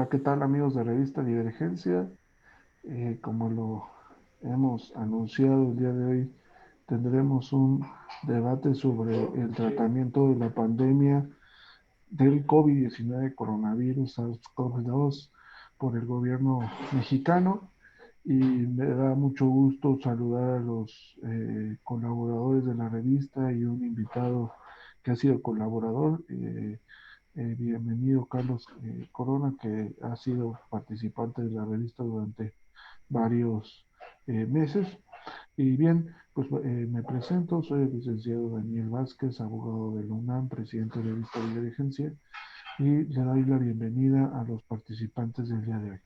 Hola, ¿qué tal amigos de Revista Divergencia? Como lo hemos anunciado el día de hoy, tendremos un debate sobre el tratamiento de la pandemia del COVID-19, coronavirus SARS-CoV-2 por el gobierno mexicano. Y me da mucho gusto saludar a los colaboradores de la revista y un invitado que ha sido colaborador. Bienvenido Carlos Corona, que ha sido participante de la revista durante varios meses. Y bien, pues me presento, soy el licenciado Daniel Vázquez, abogado de la UNAM, presidente de la revista Divergencia, y le doy la bienvenida a los participantes del día de hoy.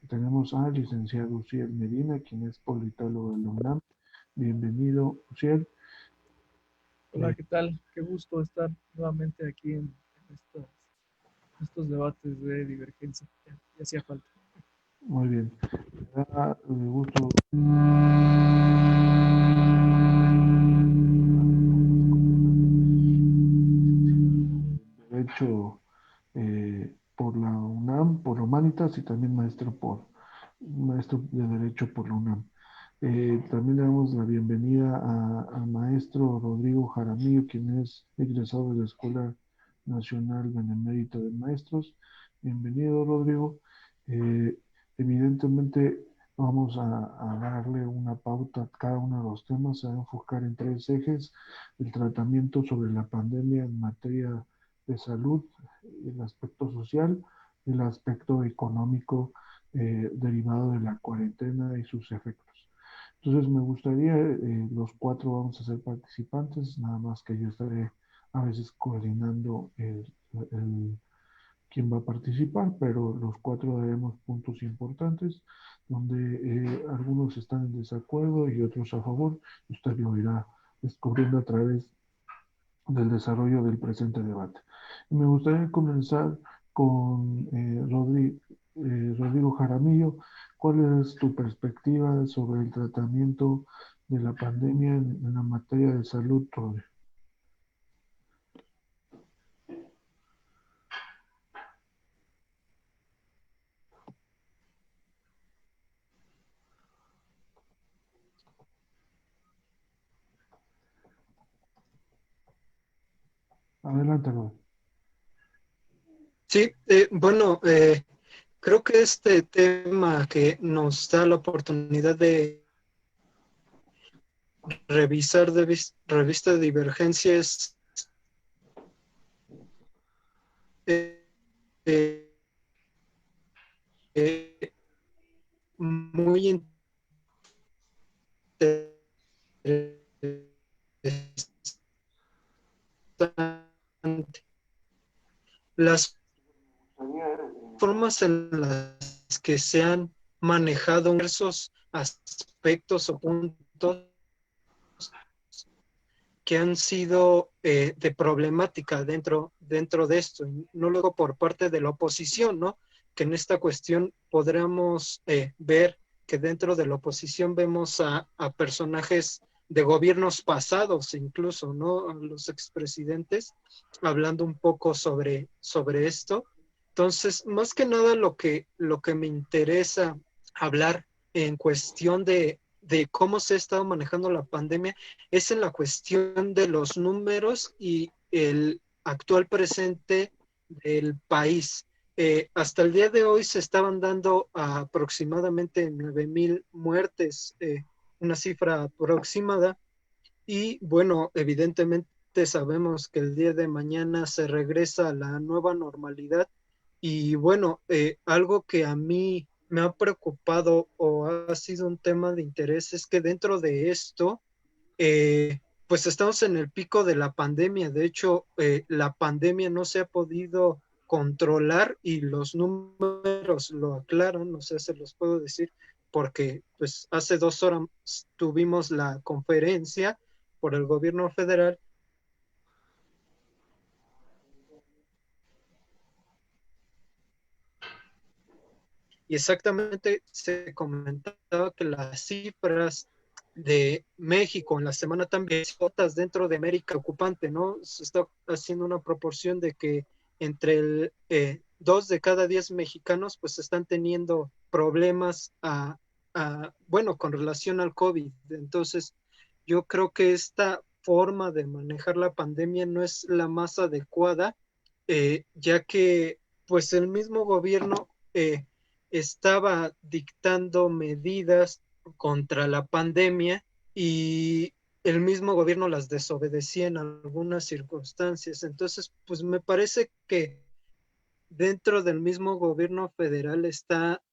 Tenemos al licenciado Uciel Medina, quien es politólogo de la UNAM. Bienvenido, Uciel. Hola, ¿qué tal? Qué gusto estar nuevamente aquí estos debates de divergencia. Ya hacía falta. Muy bien. Me da gusto Derecho por la UNAM, por Humanitas, y también maestro de Derecho por la UNAM. También le damos la bienvenida al maestro Rodrigo Jaramillo, quien es egresado de la Escuela Nacional Benemérita de Maestros. Bienvenido, Rodrigo. Eh, Evidentemente vamos a darle una pauta a cada uno de los temas. Se va a enfocar en tres ejes: el tratamiento sobre la pandemia en materia de salud, el aspecto social, el aspecto económico derivado de la cuarentena y sus efectos. Entonces me gustaría, los cuatro vamos a ser participantes, nada más que yo estaré a veces coordinando el quién va a participar, pero los cuatro daremos puntos importantes donde algunos están en desacuerdo y otros a favor. Usted lo irá descubriendo a través del desarrollo del presente debate. Y me gustaría comenzar con Rodrigo Jaramillo. ¿Cuál es tu perspectiva sobre el tratamiento de la pandemia en la materia de salud, Rodrigo? Adelante, Rodrigo. Sí, creo que este tema que nos da la oportunidad de revisar revista de Divergencia es eh, eh, eh, muy interesante. Las formas en las que se han manejado diversos aspectos o puntos que han sido de problemática dentro de esto, no luego por parte de la oposición, ¿no? Que en esta cuestión podríamos ver que dentro de la oposición vemos a personajes de gobiernos pasados, incluso, ¿no? A los expresidentes, hablando un poco sobre esto. Entonces, más que nada lo que me interesa hablar en cuestión de cómo se ha estado manejando la pandemia es en la cuestión de los números y el actual presente del país. Hasta el día de hoy se estaban dando aproximadamente 9,000 muertes, una cifra aproximada, y bueno, evidentemente sabemos que el día de mañana se regresa a la nueva normalidad y bueno, algo que a mí me ha preocupado o ha sido un tema de interés es que dentro de esto, pues estamos en el pico de la pandemia. De hecho, la pandemia no se ha podido controlar y los números lo aclaran, no sé, se los puedo decir, porque pues hace 2 horas tuvimos la conferencia por el gobierno federal y exactamente se comentaba que las cifras de México en la semana también otras dentro de América ocupante, ¿no? Se está haciendo una proporción de que entre el 2 de cada 10 mexicanos pues están teniendo problemas bueno, con relación al COVID. Entonces, yo creo que esta forma de manejar la pandemia no es la más adecuada, ya que pues el mismo gobierno estaba dictando medidas contra la pandemia y el mismo gobierno las desobedecía en algunas circunstancias. Entonces, pues me parece que dentro del mismo gobierno federal está,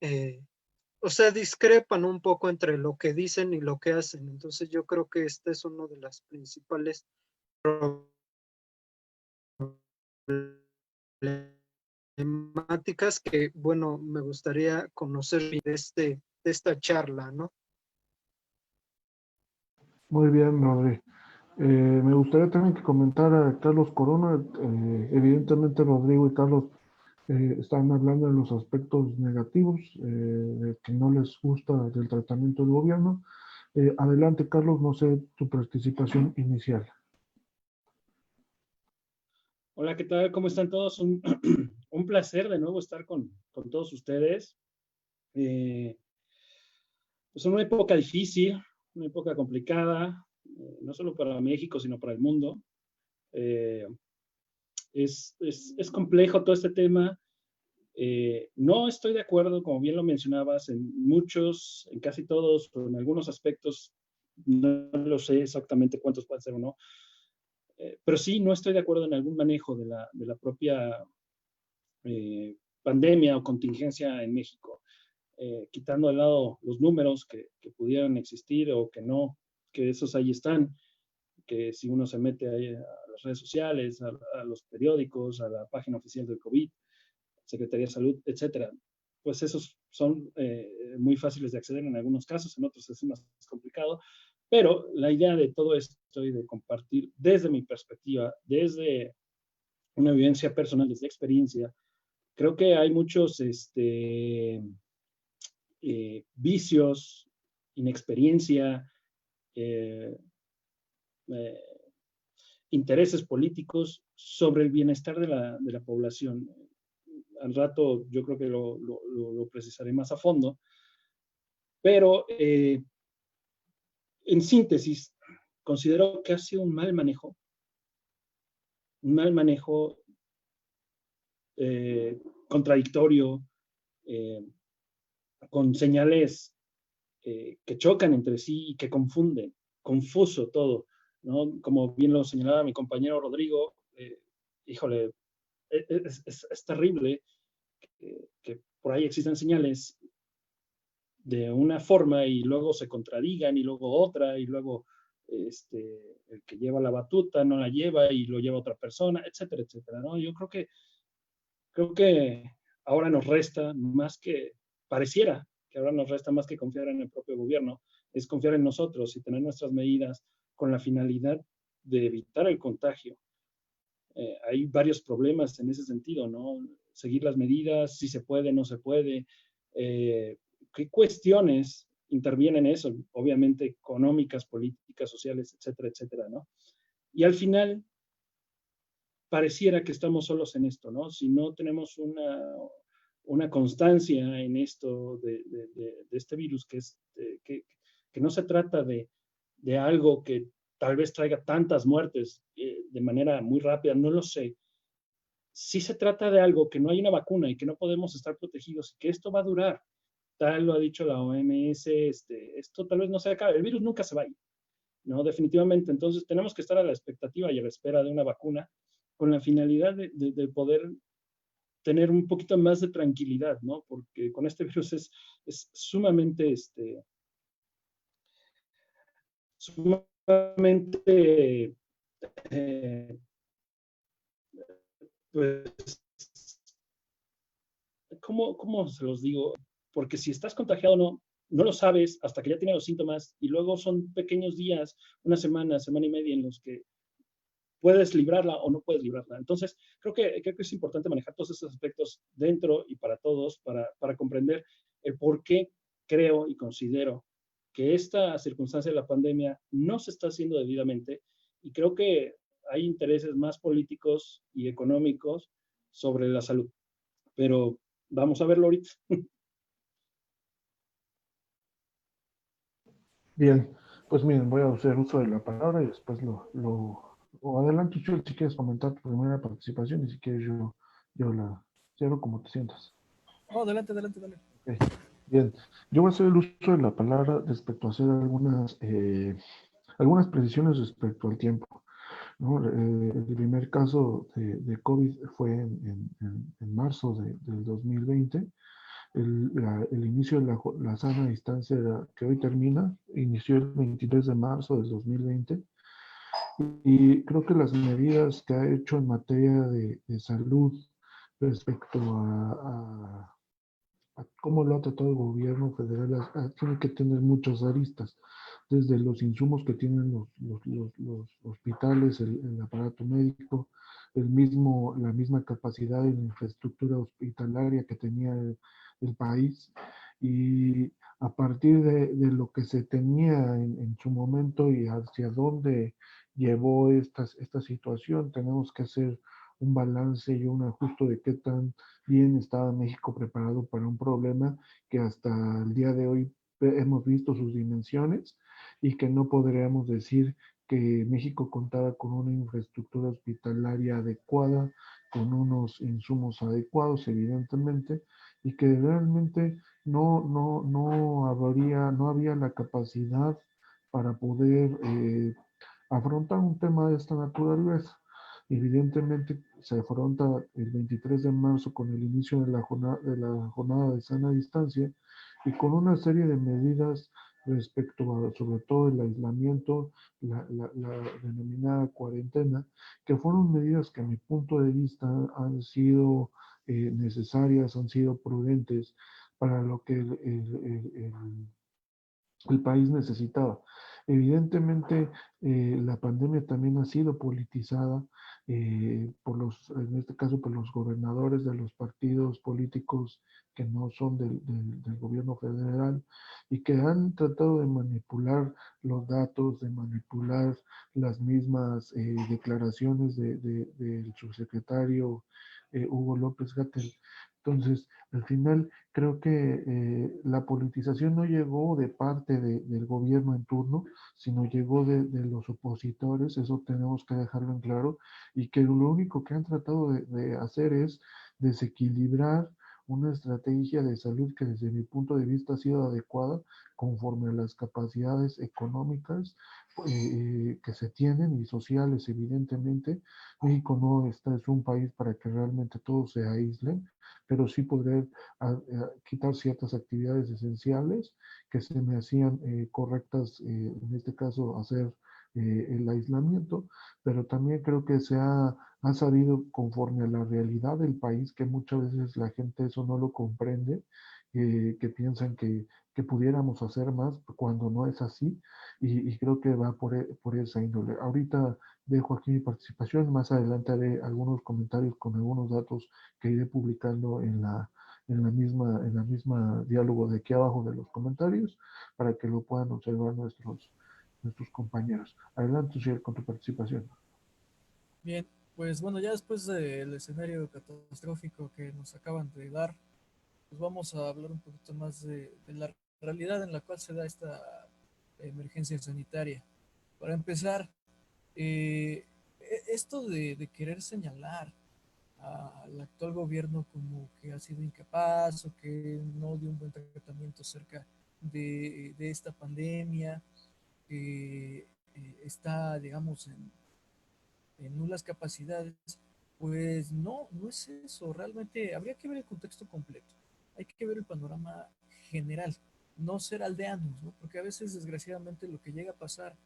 o sea, discrepan un poco entre lo que dicen y lo que hacen. Entonces yo creo que esta es una de las principales problemáticas que, bueno, me gustaría conocer de esta charla, ¿no? Muy bien, Rodri. Me gustaría también que comentara Carlos Corona. Evidentemente, Rodrigo y Carlos están hablando de los aspectos negativos, de que no les gusta del tratamiento del gobierno. Adelante, Carlos, no sé tu participación inicial. Hola, ¿qué tal? ¿Cómo están todos? Un placer de nuevo estar con todos ustedes. Es una época difícil, una época complicada, no solo para México, sino para el mundo. Es complejo todo este tema. No estoy de acuerdo, como bien lo mencionabas, en casi todos, o en algunos aspectos, no lo sé exactamente cuántos pueden ser o no, pero sí no estoy de acuerdo en algún manejo de la propia pandemia o contingencia en México, quitando de lado los números que pudieran existir o que no, que esos ahí están, que si uno se mete ahí a las redes sociales, a los periódicos, a la página oficial del COVID, Secretaría de Salud, etcétera, pues esos son muy fáciles de acceder en algunos casos, en otros es más complicado, pero la idea de todo esto y de compartir desde mi perspectiva, desde una vivencia personal, desde experiencia, creo que hay muchos vicios, inexperiencia, eh, eh, intereses políticos sobre el bienestar de la población. Al rato yo creo que lo precisaré más a fondo, pero en síntesis, considero que ha sido un mal manejo contradictorio, con señales que chocan entre sí y que confunden, confuso todo, ¿no? Como bien lo señalaba mi compañero Rodrigo, híjole, es terrible que por ahí existan señales de una forma y luego se contradigan y luego otra y luego el que lleva la batuta no la lleva y lo lleva otra persona, etcétera, etcétera, ¿no? Yo creo que ahora nos resta más que, pareciera que ahora nos resta más que confiar en el propio gobierno, es confiar en nosotros y tener nuestras medidas con la finalidad de evitar el contagio. Hay varios problemas en ese sentido, ¿no? Seguir las medidas, si se puede, no se puede. ¿Qué cuestiones intervienen en eso? Obviamente económicas, políticas, sociales, etcétera, etcétera, ¿no? Y al final, pareciera que estamos solos en esto, ¿no? Si no tenemos una constancia en esto de este virus, que no se trata de algo que tal vez traiga tantas muertes de manera muy rápida, no lo sé. Sí se trata de algo que no hay una vacuna y que no podemos estar protegidos y que esto va a durar. Tal lo ha dicho la OMS, esto tal vez no se acabe, el virus nunca se va a ir, ¿no? Definitivamente. Entonces tenemos que estar a la expectativa y a la espera de una vacuna con la finalidad de poder tener un poquito más de tranquilidad, ¿no? Porque con este virus es sumamente, sumamente, eh, pues, ¿cómo se los digo? Porque si estás contagiado no lo sabes hasta que ya tienes los síntomas y luego son pequeños días, una semana, semana y media en los que puedes librarla o no puedes librarla. Entonces, creo que es importante manejar todos esos aspectos dentro y para todos, para comprender el por qué creo y considero que esta circunstancia de la pandemia no se está haciendo debidamente y creo que hay intereses más políticos y económicos sobre la salud. pero vamos a verlo ahorita. Bien, pues miren, voy a hacer uso de la palabra y después o adelante, Chul, si quieres comentar tu primera participación y si quieres yo la cierro como te sientas. No, adelante, adelante, dale. Ok. Bien, yo voy a hacer el uso de la palabra respecto a hacer algunas precisiones respecto al tiempo, ¿no? El primer caso de COVID fue en marzo del 2020. El inicio de la sana distancia que hoy termina, inició el 23 de marzo del 2020 y creo que las medidas que ha hecho en materia de salud respecto a cómo lo ha tratado el gobierno federal tiene que tener muchas aristas, desde los insumos que tienen los hospitales, el aparato médico, la misma capacidad y la infraestructura hospitalaria que tenía el país. Y a partir de lo que se tenía en su momento y hacia dónde llevó esta situación, tenemos que hacer un balance y un ajuste de qué tan bien estaba México preparado para un problema que hasta el día de hoy hemos visto sus dimensiones y que no podríamos decir que México contaba con una infraestructura hospitalaria adecuada, con unos insumos adecuados, evidentemente, y que realmente no había la capacidad para poder afrontar un tema de esta naturaleza. Evidentemente se afronta el 23 de marzo con el inicio de la jornada de sana distancia y con una serie de medidas respecto a, sobre todo, el aislamiento, la denominada cuarentena, que fueron medidas que a mi punto de vista han sido necesarias, han sido prudentes para lo que el país necesitaba. Evidentemente, la pandemia también ha sido politizada en este caso, por los gobernadores de los partidos políticos que no son del gobierno federal y que han tratado de manipular los datos, de manipular las mismas declaraciones del subsecretario Hugo López Gatell. Entonces, al final, creo que la politización no llegó de parte del gobierno en turno, sino llegó de los opositores, eso tenemos que dejarlo en claro, y que lo único que han tratado de hacer es desequilibrar una estrategia de salud que desde mi punto de vista ha sido adecuada conforme a las capacidades económicas que se tienen y sociales, evidentemente. México no es un país para que realmente todos se aíslen, pero sí poder quitar ciertas actividades esenciales que se me hacían correctas, en este caso hacer el aislamiento, pero también creo que ha sabido conforme a la realidad del país, que muchas veces la gente eso no lo comprende, que piensan que pudiéramos hacer más cuando no es así, y creo que va por esa índole. Ahorita dejo aquí mi participación, más adelante haré algunos comentarios con algunos datos que iré publicando en la misma diálogo de aquí abajo de los comentarios para que lo puedan observar nuestros compañeros. Adelante, Uciel, con tu participación. Bien, pues bueno, ya después del escenario catastrófico que nos acaban de dar, pues vamos a hablar un poquito más de la realidad en la cual se da esta emergencia sanitaria. Para empezar, esto de querer señalar al actual gobierno como que ha sido incapaz o que no dio un buen tratamiento acerca de esta pandemia, que está, digamos, en nulas capacidades, pues no, no es eso. Realmente habría que ver el contexto completo. Hay que ver el panorama general, no ser aldeanos, ¿no? Porque a veces, desgraciadamente, lo que llega a pasar,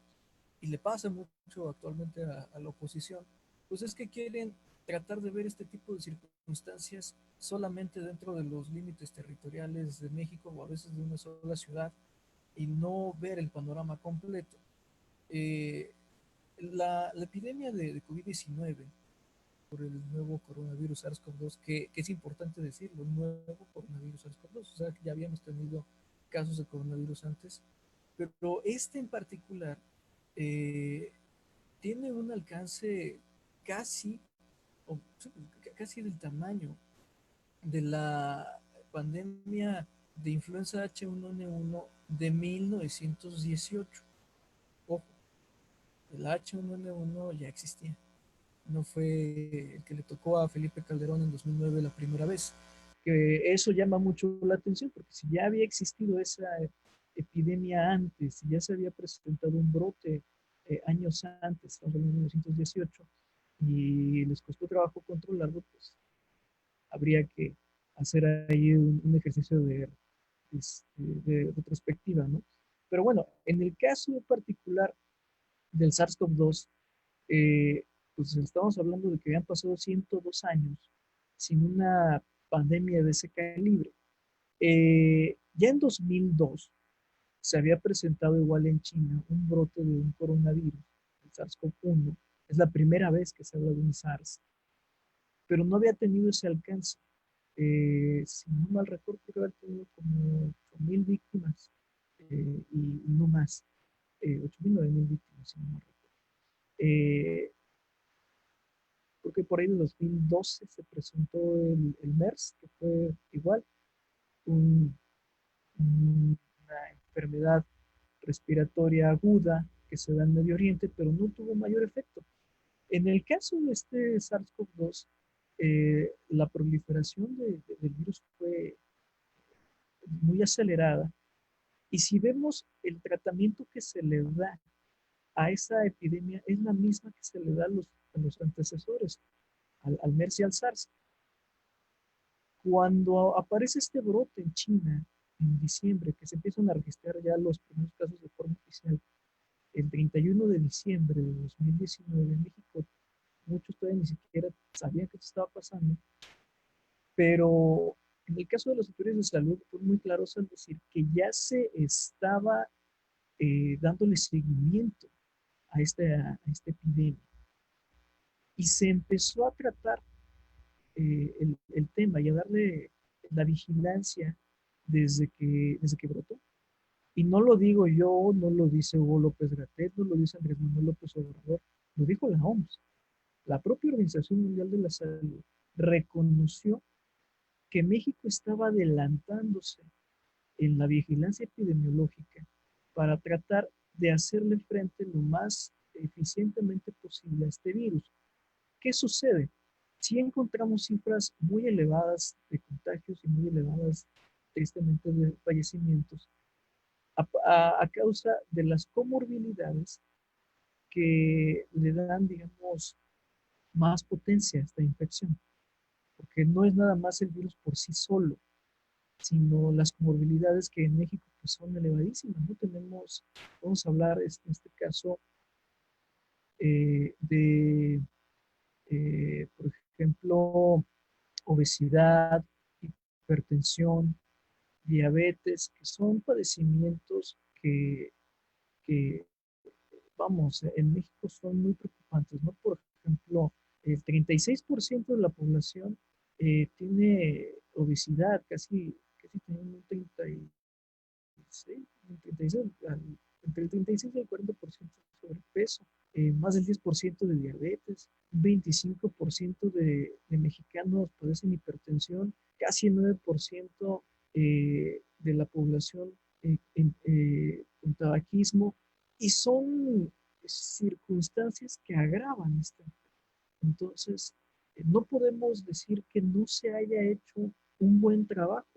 y le pasa mucho actualmente a la oposición, pues es que quieren tratar de ver este tipo de circunstancias solamente dentro de los límites territoriales de México o a veces de una sola ciudad y no ver el panorama completo. Eh, la epidemia de COVID-19 por el nuevo coronavirus SARS-CoV-2, que es importante decirlo, nuevo coronavirus SARS-CoV-2, o sea que ya habíamos tenido casos de coronavirus antes, pero este en particular eh, tiene un alcance casi, o, sí, casi del tamaño de la pandemia de influenza H1N1 de 1918. Ojo, el H1N1 ya existía. No fue el que le tocó a Felipe Calderón en 2009 la primera vez. Que eso llama mucho la atención, porque si ya había existido esa epidemia antes, si ya se había presentado un brote años antes, estamos hablando de 1918, y les costó trabajo controlarlo, pues habría que hacer ahí un ejercicio de retrospectiva, ¿no? Pero bueno, en el caso particular del SARS-CoV-2, eh, pues estamos hablando de que habían pasado 102 años sin una pandemia de ese calibre. Ya en 2002 se había presentado igual en China un brote de un coronavirus, el SARS-CoV-1. Es la primera vez que se habla de un SARS, pero no había tenido ese alcance. Si no mal recuerdo, creo que había tenido como 8.000 víctimas y no más. 8.000, 9.000 víctimas, si no mal recuerdo. Creo que por ahí en 2012 se presentó el MERS, que fue igual un, una enfermedad respiratoria aguda que se da en Medio Oriente, pero no tuvo mayor efecto. En el caso de este SARS-CoV-2, la proliferación del virus fue muy acelerada. Y si vemos el tratamiento que se le da a esa epidemia, es la misma que se le da a los antecesores, al MERS y al SARS. Cuando aparece este brote en China, en diciembre, que se empiezan a registrar ya los primeros casos de forma oficial, el 31 de diciembre de 2019 en México, muchos todavía ni siquiera sabían que esto estaba pasando, pero en el caso de las autoridades de salud fue muy claro al decir que ya se estaba dándole seguimiento a esta epidemia y se empezó a tratar el tema y a darle la vigilancia desde que brotó. Y no lo digo yo, no lo dice Hugo López Gatell, no lo dice Andrés Manuel López Obrador, lo dijo la OMS. La propia Organización Mundial de la Salud reconoció que México estaba adelantándose en la vigilancia epidemiológica para tratar de hacerle frente lo más eficientemente posible a este virus. ¿Qué sucede? Si encontramos cifras muy elevadas de contagios y muy elevadas, tristemente, de fallecimientos a causa de las comorbilidades que le dan, digamos, más potencia a esta infección, porque no es nada más el virus por sí solo, sino las comorbilidades que en México pues, son elevadísimas, ¿no? Vamos a hablar en este caso de, por ejemplo, obesidad, hipertensión, diabetes, que son padecimientos que, vamos, en México son muy preocupantes, ¿no? Por ejemplo, el 36% de la población tiene obesidad, casi tiene un 36, entre el 36 y el 40% de sobrepeso, más del 10% de diabetes, un 25% de mexicanos padecen hipertensión, casi el 9% de la población con tabaquismo, y son circunstancias que agravan esta enfermedad. Entonces, no podemos decir que no se haya hecho un buen trabajo.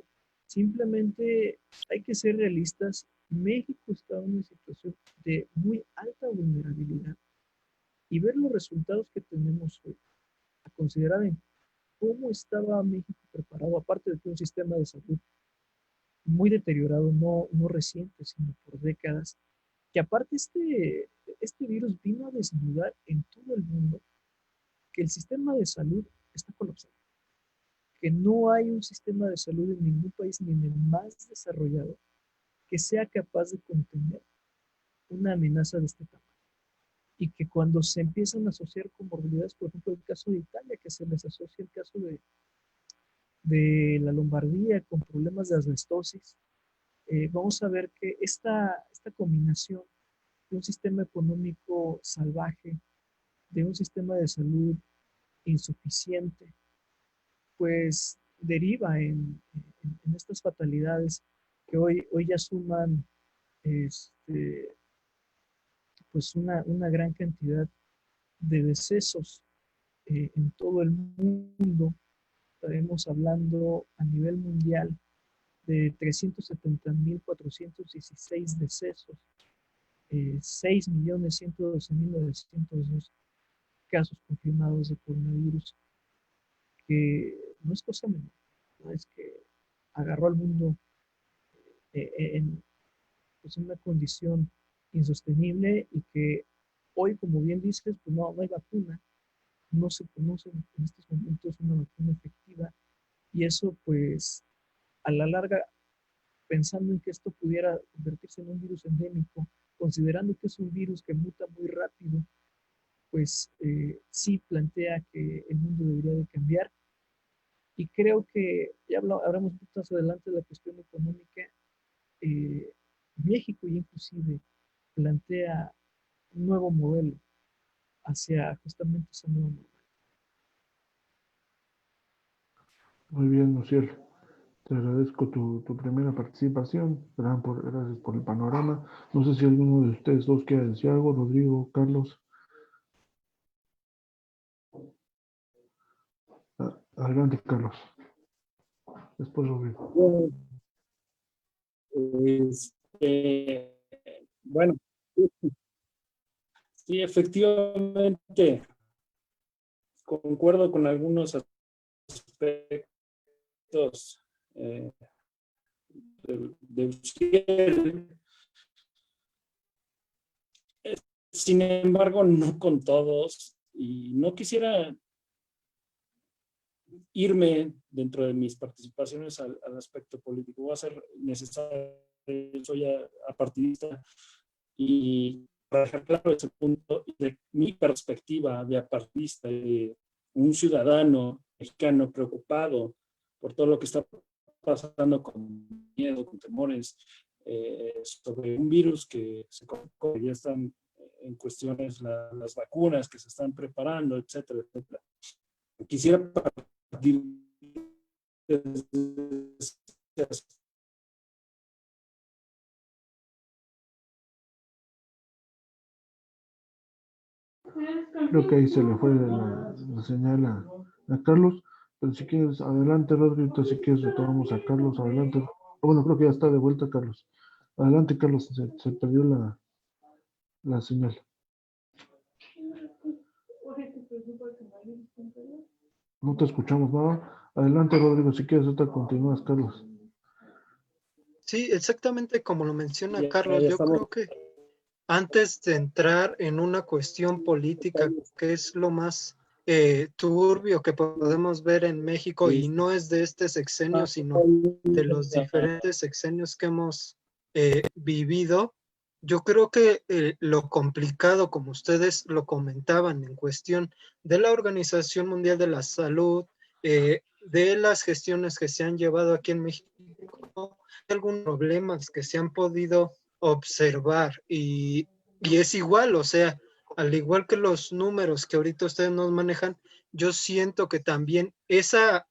Simplemente hay que ser realistas. México está en una situación de muy alta vulnerabilidad y ver los resultados que tenemos hoy, a considerar en cómo estaba México preparado, aparte de que un sistema de salud muy deteriorado, no reciente, sino por décadas, que aparte este virus vino a desnudar en todo el mundo que el sistema de salud está colapsado, que no hay un sistema de salud en ningún país, ni en el más desarrollado, que sea capaz de contener una amenaza de este tamaño. Y que cuando se empiezan a asociar comorbilidades, por ejemplo, el caso de Italia, que se les asocia el caso de la Lombardía con problemas de asbestosis, vamos a ver que esta combinación de un sistema económico salvaje, de un sistema de salud insuficiente, pues deriva en estas fatalidades que hoy ya suman este, pues una gran cantidad de decesos en todo el mundo. Estaremos hablando a nivel mundial de 370.416 decesos, 6.112.902 casos confirmados de coronavirus, que no es cosa menor, ¿no? Es que agarró al mundo en pues, una condición insostenible y que hoy, como bien dices, pues no hay vacuna, no se conoce en estos momentos una vacuna efectiva y eso pues a la larga, pensando en que esto pudiera convertirse en un virus endémico, considerando que es un virus que muta muy rápido, pues sí plantea que el mundo debería de cambiar. Y creo que ya hablamos un poco más adelante de la cuestión económica. eh, México ya inclusive plantea un nuevo modelo hacia justamente esa nueva normalidad. Muy bien, Luciel. Te agradezco tu primera participación. Gracias por el panorama. No sé si alguno de ustedes dos quiere decir algo. Rodrigo, Carlos. Adelante, Carlos. Después, Rodrigo. Este, bueno, sí, efectivamente, concuerdo con algunos aspectos de Uciel. Sin embargo, no con todos. Y no quisiera irme dentro de mis participaciones al aspecto político. Voy a ser necesario, soy apartidista, y para dejar claro ese punto, de mi perspectiva de apartidista, de un ciudadano mexicano preocupado por todo lo que está pasando, con miedo, con temores, sobre un virus que ya están en cuestiones las vacunas que se están preparando, etcétera, etcétera. Quisiera partir de ese Creo que ahí se le fue la señal a Carlos. Pero si quieres, adelante, Rodrigo. Si quieres, retomamos a Carlos. Adelante. Bueno, creo que ya está de vuelta, Carlos. Adelante, Carlos. Se perdió la señal. No te escuchamos nada. Adelante, Rodrigo. Si quieres, ahorita continúas, Carlos. Sí, exactamente como lo menciona ya Carlos, yo estamos. creo que antes de entrar en una cuestión política, que es lo más turbio que podemos ver en México, y no es de este sexenio, sino de los diferentes sexenios que hemos vivido, yo creo que lo complicado, como ustedes lo comentaban, en cuestión de la Organización Mundial de la Salud, de las gestiones que se han llevado aquí en México, algunos problemas que se han podido observar y es igual, o sea, al igual que los números que ahorita ustedes nos manejan, yo siento que también esa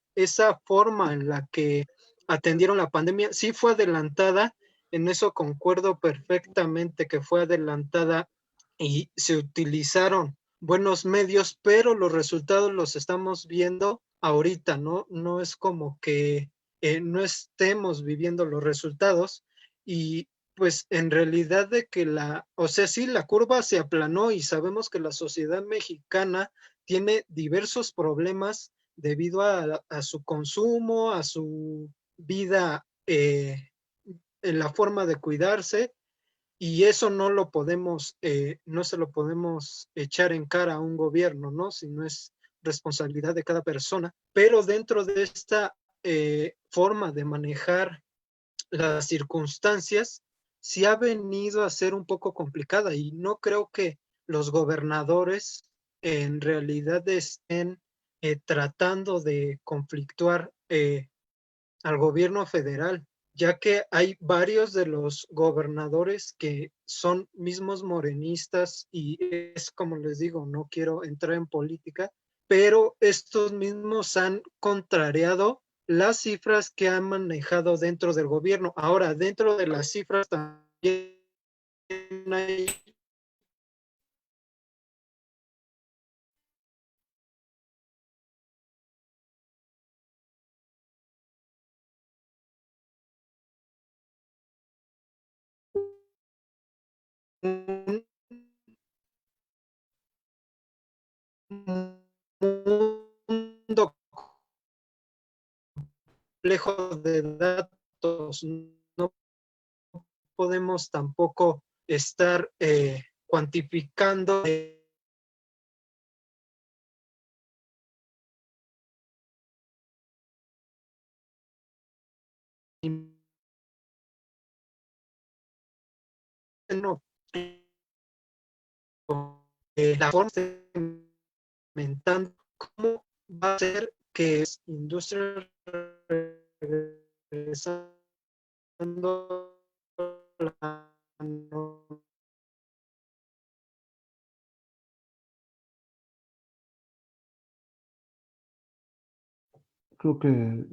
forma en la que atendieron la pandemia sí fue adelantada, en eso concuerdo perfectamente que fue adelantada y se utilizaron buenos medios, pero los resultados los estamos viendo ahorita, ¿no? No es como que no estemos viviendo los resultados y pues en realidad de que o sea, sí, la curva se aplanó y sabemos que la sociedad mexicana tiene diversos problemas debido a su consumo, a su vida, en la forma de cuidarse, y eso no lo podemos, no se lo podemos echar en cara a un gobierno, ¿no? Si no es responsabilidad de cada persona, pero dentro de esta forma de manejar las circunstancias, sí ha venido a ser un poco complicada y no creo que los gobernadores en realidad estén tratando de conflictuar al gobierno federal, ya que hay varios de los gobernadores que son mismos morenistas y es como les digo, no quiero entrar en política, pero estos mismos han contrariado las cifras que han manejado dentro del gobierno. Ahora, dentro de las cifras también hay un mundo complejo de datos. No podemos tampoco estar cuantificando no, la forma de implementando cómo va a ser que es industria regresando la Creo que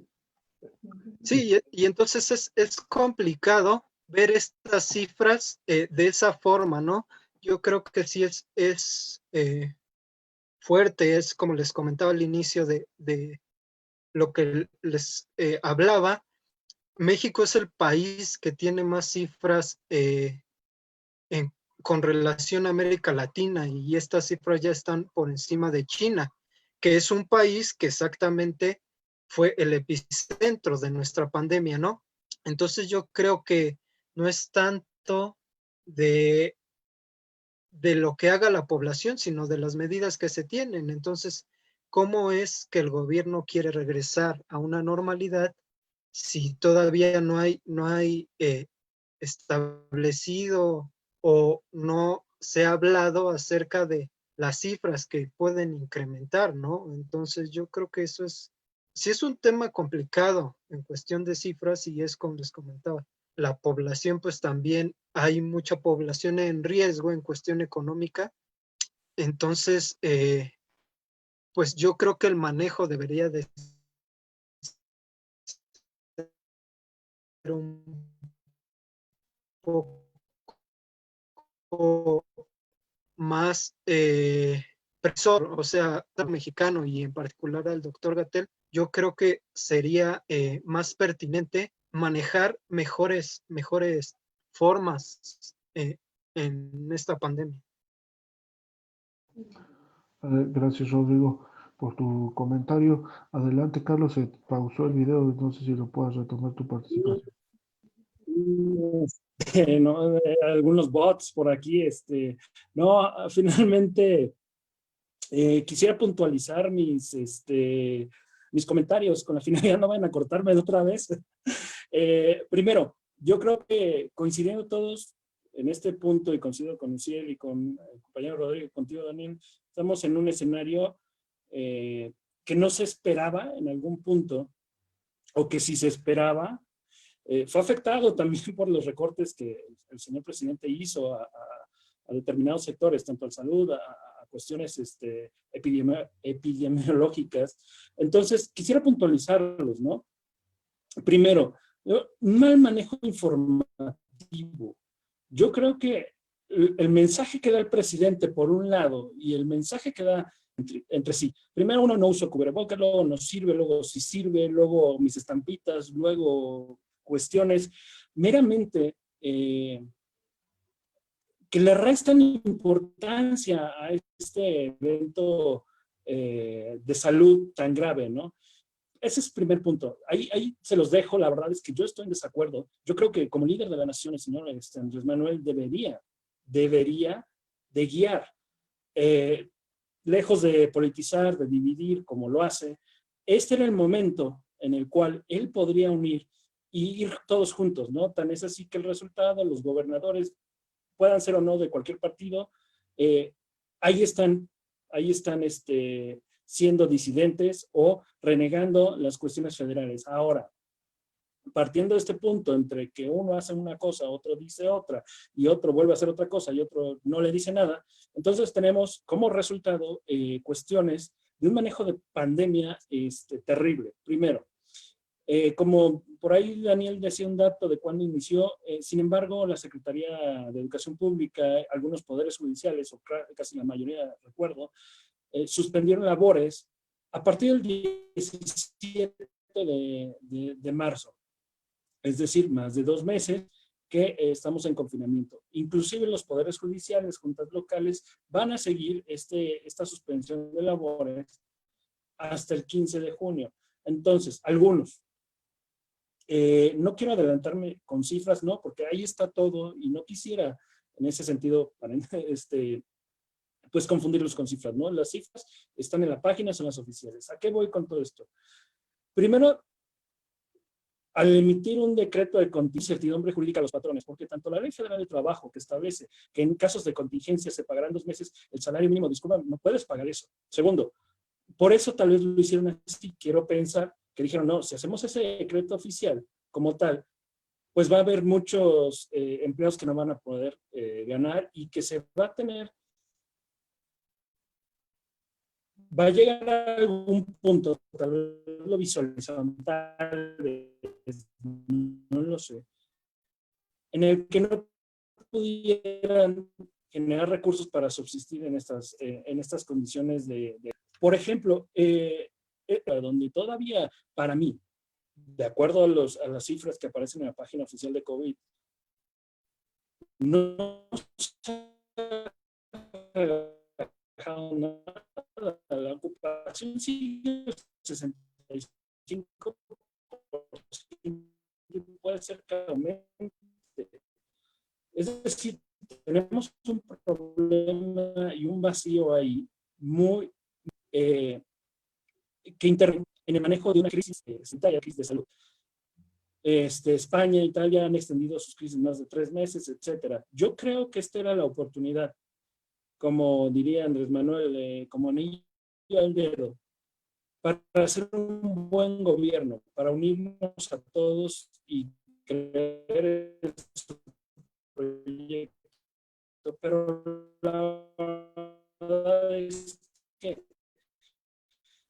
sí, y entonces es complicado ver estas cifras de esa forma, ¿no? Yo creo que sí es fuerte, es como les comentaba al inicio de lo que les hablaba. México es el país que tiene más cifras en, con relación a América Latina, y estas cifras ya están por encima de China, que es un país que exactamente fue el epicentro de nuestra pandemia, ¿no? Entonces yo creo que no es tanto de, de lo que haga la población, sino de las medidas que se tienen. Entonces, ¿cómo es que el gobierno quiere regresar a una normalidad si todavía no hay establecido o no se ha hablado acerca de las cifras que pueden incrementar, ¿no? Entonces yo creo que eso sí es un tema complicado en cuestión de cifras, y es como les comentaba, la población, pues también hay mucha población en riesgo en cuestión económica. Entonces, pues yo creo que el manejo debería de ser un poco más presor, o sea, mexicano, y en particular al doctor Gatell. Yo creo que sería más pertinente manejar mejores formas en esta pandemia. gracias, Rodrigo, por tu comentario. Adelante, Carlos, se pausó el video, no sé si lo puedas retomar tu participación. No, algunos bots por aquí, no, finalmente quisiera puntualizar mis comentarios con la finalidad, no vayan a cortarme de otra vez. Primero, yo creo que coincidiendo todos en este punto, y coincido con Uciel y con el compañero Rodrigo, contigo, Daniel, estamos en un escenario que no se esperaba en algún punto, o que si se esperaba, fue afectado también por los recortes que el señor presidente hizo a determinados sectores, tanto a salud, a cuestiones epidemiológicas. Entonces, quisiera puntualizarlos, ¿no? Primero, mal manejo informativo. Yo creo que el mensaje que da el presidente por un lado y el mensaje que da entre sí. Primero, uno no usa cubrebocas, luego no sirve, luego sí sirve, luego mis estampitas, luego cuestiones meramente que le restan importancia a este evento de salud tan grave, ¿no? Ese es el primer punto. Ahí se los dejo. La verdad es que yo estoy en desacuerdo. Yo creo que como líder de la nación, el señor Andrés Manuel debería de guiar, lejos de politizar, de dividir como lo hace. Este era el momento en el cual él podría unir y ir todos juntos, ¿no? Tan es así que el resultado, los gobernadores, puedan ser o no de cualquier partido, ahí están siendo disidentes o renegando las cuestiones federales. Ahora, partiendo de este punto entre que uno hace una cosa, otro dice otra, y otro vuelve a hacer otra cosa, y otro no le dice nada, entonces tenemos como resultado cuestiones de un manejo de pandemia terrible. Primero, Como por ahí Daniel decía un dato de cuándo inició, sin embargo, la Secretaría de Educación Pública, algunos poderes judiciales, o casi la mayoría, recuerdo, suspendieron labores a partir del 17 de marzo, es decir, más de 2 meses que estamos en confinamiento. Inclusive los poderes judiciales, juntas locales, van a seguir esta suspensión de labores hasta el 15 de junio. Entonces, algunos. No quiero adelantarme con cifras, ¿no? Porque ahí está todo y no quisiera, en ese sentido, pues confundirlos con cifras, ¿no? Las cifras están en la página, son las oficiales. ¿A qué voy con todo esto? Primero, al emitir un decreto de incertidumbre jurídica a los patrones, porque tanto la Ley Federal de Trabajo, que establece que en casos de contingencia se pagarán 2 meses el salario mínimo, disculpa, no puedes pagar eso. Segundo, por eso tal vez lo hicieron así. Quiero pensar que dijeron, no, si hacemos ese decreto oficial como tal, pues va a haber muchos empleos que no van a poder ganar y que se va a tener, va a llegar a algún punto, tal vez lo visualizaron, tal vez, no lo sé, en el que no pudieran generar recursos para subsistir en estas condiciones por ejemplo, donde todavía, para mí, de acuerdo a las cifras que aparecen en la página oficial de COVID, no se ha dejado nada. La ocupación sigue 65%, puede ser que aumente. Es decir, tenemos un problema y un vacío ahí muy que interviene en el manejo de una crisis sanitaria, crisis de salud. España e Italia han extendido sus crisis más de 3 meses, etcétera. Yo creo que esta era la oportunidad, como diría Andrés Manuel, como anillo al dedo, para hacer un buen gobierno, para unirnos a todos y creer este proyecto. Pero la verdad es que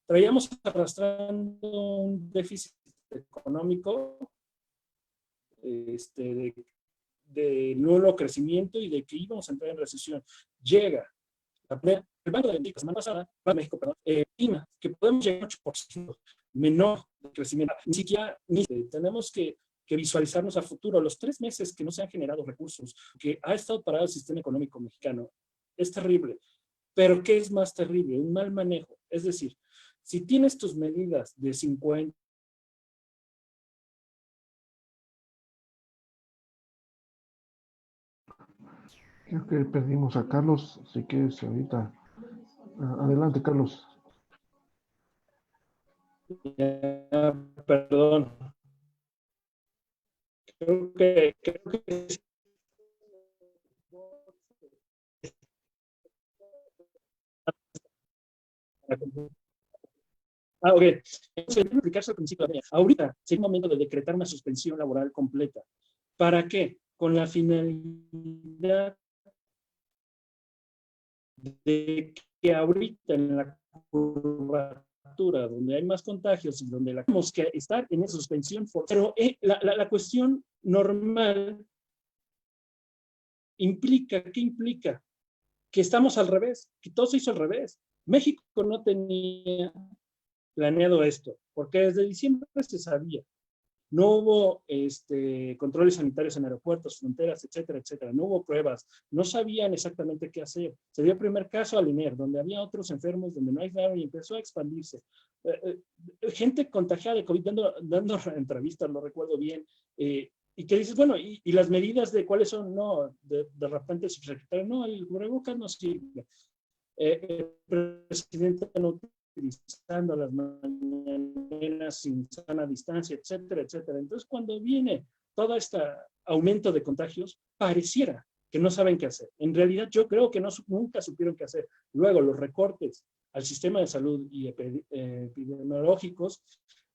traíamos arrastrando un déficit económico de nulo crecimiento y de que íbamos a entrar en recesión. Llega el Banco de la semana pasada, México, perdón, estima que podemos llegar a 8% menor de crecimiento. Ni siquiera tenemos que visualizarnos a futuro. Los 3 meses que no se han generado recursos, que ha estado parado el sistema económico mexicano, es terrible. Pero ¿qué es más terrible? Un mal manejo. Es decir, si tienes tus medidas de 50, creo que perdimos a Carlos, así que es ahorita. Adelante, Carlos. Perdón. Creo que ok. Entonces, aplicarse al principio. Ahorita es el momento de decretar una suspensión laboral completa. ¿Para qué? Con la finalidad de que ahorita en la curvatura, donde hay más contagios y donde tenemos que estar en esa suspensión. Pero la cuestión normal ¿qué implica? Que estamos al revés, que todo se hizo al revés. México no tenía planeado esto, porque desde diciembre se sabía. No hubo controles sanitarios en aeropuertos, fronteras, etcétera, etcétera. No hubo pruebas. No sabían exactamente qué hacer. Se dio el primer caso al INER, donde había otros enfermos, donde no aislaron y empezó a expandirse. Gente contagiada de COVID dando entrevistas, lo recuerdo bien. Y que dices, bueno, ¿y las medidas de cuáles son? No, de repente el subsecretario, no, el cubrebocas no sirve. El presidente no utilizando las mañaneras sin sana distancia, etcétera, etcétera. Entonces, cuando viene todo este aumento de contagios, pareciera que no saben qué hacer. En realidad, yo creo que nunca supieron qué hacer. Luego, los recortes al sistema de salud y epidemiológicos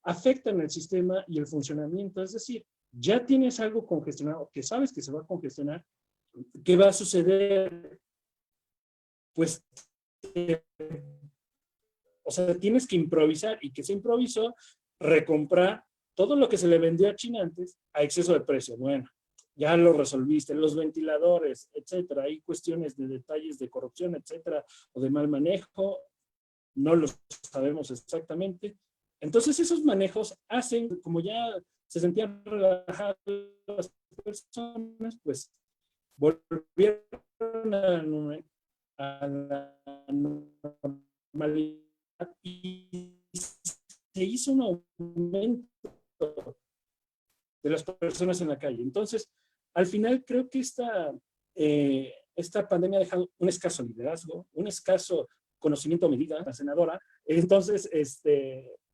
afectan el sistema y el funcionamiento. Es decir, ya tienes algo congestionado, que sabes que se va a congestionar. ¿Qué va a suceder? Pues o sea, tienes que improvisar, y que se improvisó, recomprar todo lo que se le vendió a China antes a exceso de precio. Bueno, ya lo resolviste, los ventiladores, etcétera. Hay cuestiones de detalles de corrupción, etcétera, o de mal manejo, no lo sabemos exactamente. Entonces esos manejos hacen, como ya se sentían relajadas las personas, pues volvieron a la normalidad y se hizo un aumento de las personas en la calle. Entonces, al final creo que esta pandemia ha dejado un escaso liderazgo, un escaso conocimiento a medida, la senadora. Entonces,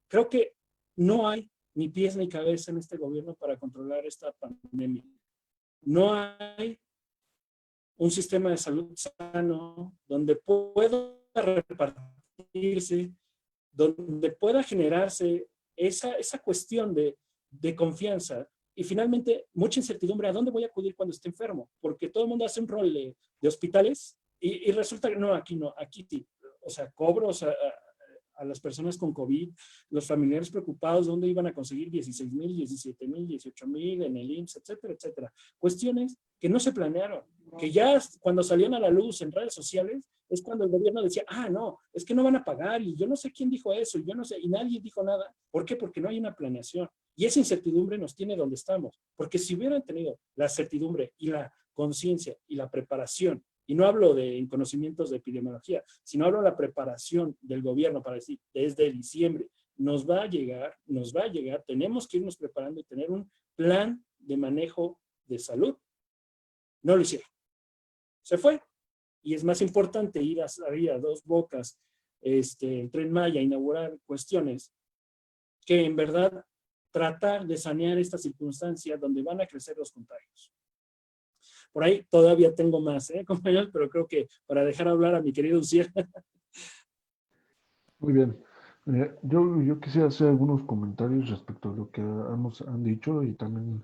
creo que no hay ni pies ni cabeza en este gobierno para controlar esta pandemia. No hay un sistema de salud sano donde pueda repartirse, donde pueda generarse esa cuestión de confianza y finalmente mucha incertidumbre a dónde voy a acudir cuando esté enfermo, porque todo el mundo hace un rol de hospitales y resulta que no, aquí sí. O sea, cobros a las personas con COVID, los familiares preocupados, dónde iban a conseguir 16,000, 17,000, 18,000 en el IMSS, etcétera, etcétera. Cuestiones que no se planearon, que ya cuando salían a la luz en redes sociales, es cuando el gobierno decía, no, es que no van a pagar, y yo no sé quién dijo eso, y yo no sé, y nadie dijo nada. ¿Por qué? Porque no hay una planeación. Y esa incertidumbre nos tiene donde estamos. Porque si hubieran tenido la certidumbre y la conciencia y la preparación, y no hablo de conocimientos de epidemiología, sino hablo de la preparación del gobierno para decir, desde diciembre nos va a llegar, tenemos que irnos preparando y tener un plan de manejo de salud. No lo hicieron. Se fue. Y es más importante ir a Dos Bocas, el Tren Maya, inaugurar cuestiones, que en verdad tratar de sanear esta circunstancia donde van a crecer los contagios. Por ahí todavía tengo más, compañeros, pero creo que para dejar hablar a mi querido Uciel. Muy bien. Yo quisiera hacer algunos comentarios respecto a lo que han dicho y también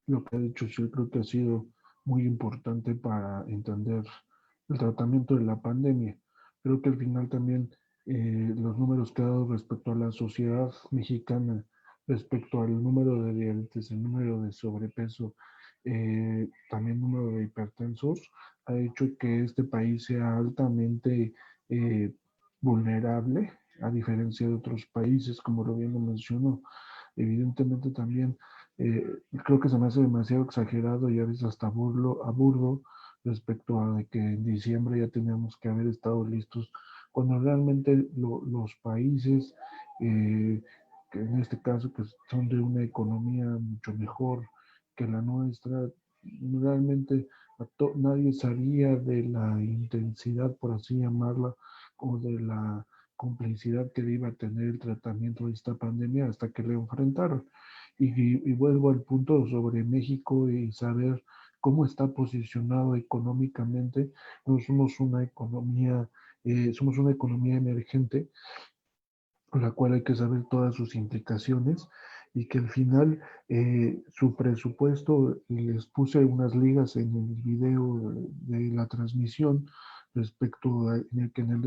lo que ha dicho Uciel. Creo que ha sido muy importante para entender el tratamiento de la pandemia. Creo que al final también los números que ha dado respecto a la sociedad mexicana, respecto al número de diabetes, el número de sobrepeso, también número de hipertensos, ha hecho que este país sea altamente eh, vulnerable, a diferencia de otros países, como lo bien lo mencionó. Evidentemente también creo que se me hace demasiado exagerado y a veces hasta burdo respecto a de que en diciembre ya teníamos que haber estado listos, cuando realmente los países, que en este caso que son de una economía mucho mejor que la nuestra, realmente nadie sabía de la intensidad, por así llamarla, o de la complicidad que iba a tener el tratamiento de esta pandemia hasta que lo enfrentaron. Y vuelvo al punto sobre México y saber cómo está posicionado económicamente. No somos una economía emergente, con la cual hay que saber todas sus implicaciones y que al final su presupuesto, y les puse unas ligas en el video de la transmisión respecto a en el que en el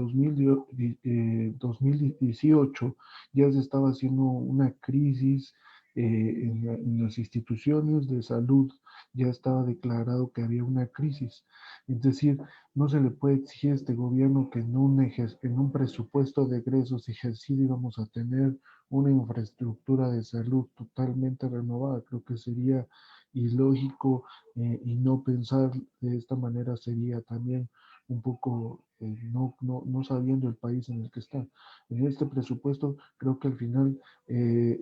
2018 ya se estaba haciendo una crisis en las instituciones de salud, ya estaba declarado que había una crisis. Es decir, no se le puede exigir a este gobierno que en un presupuesto de egresos ejercido íbamos a tener una infraestructura de salud totalmente renovada. Creo que sería ilógico y no pensar de esta manera sería también un poco no sabiendo el país en el que está. En este presupuesto creo que al final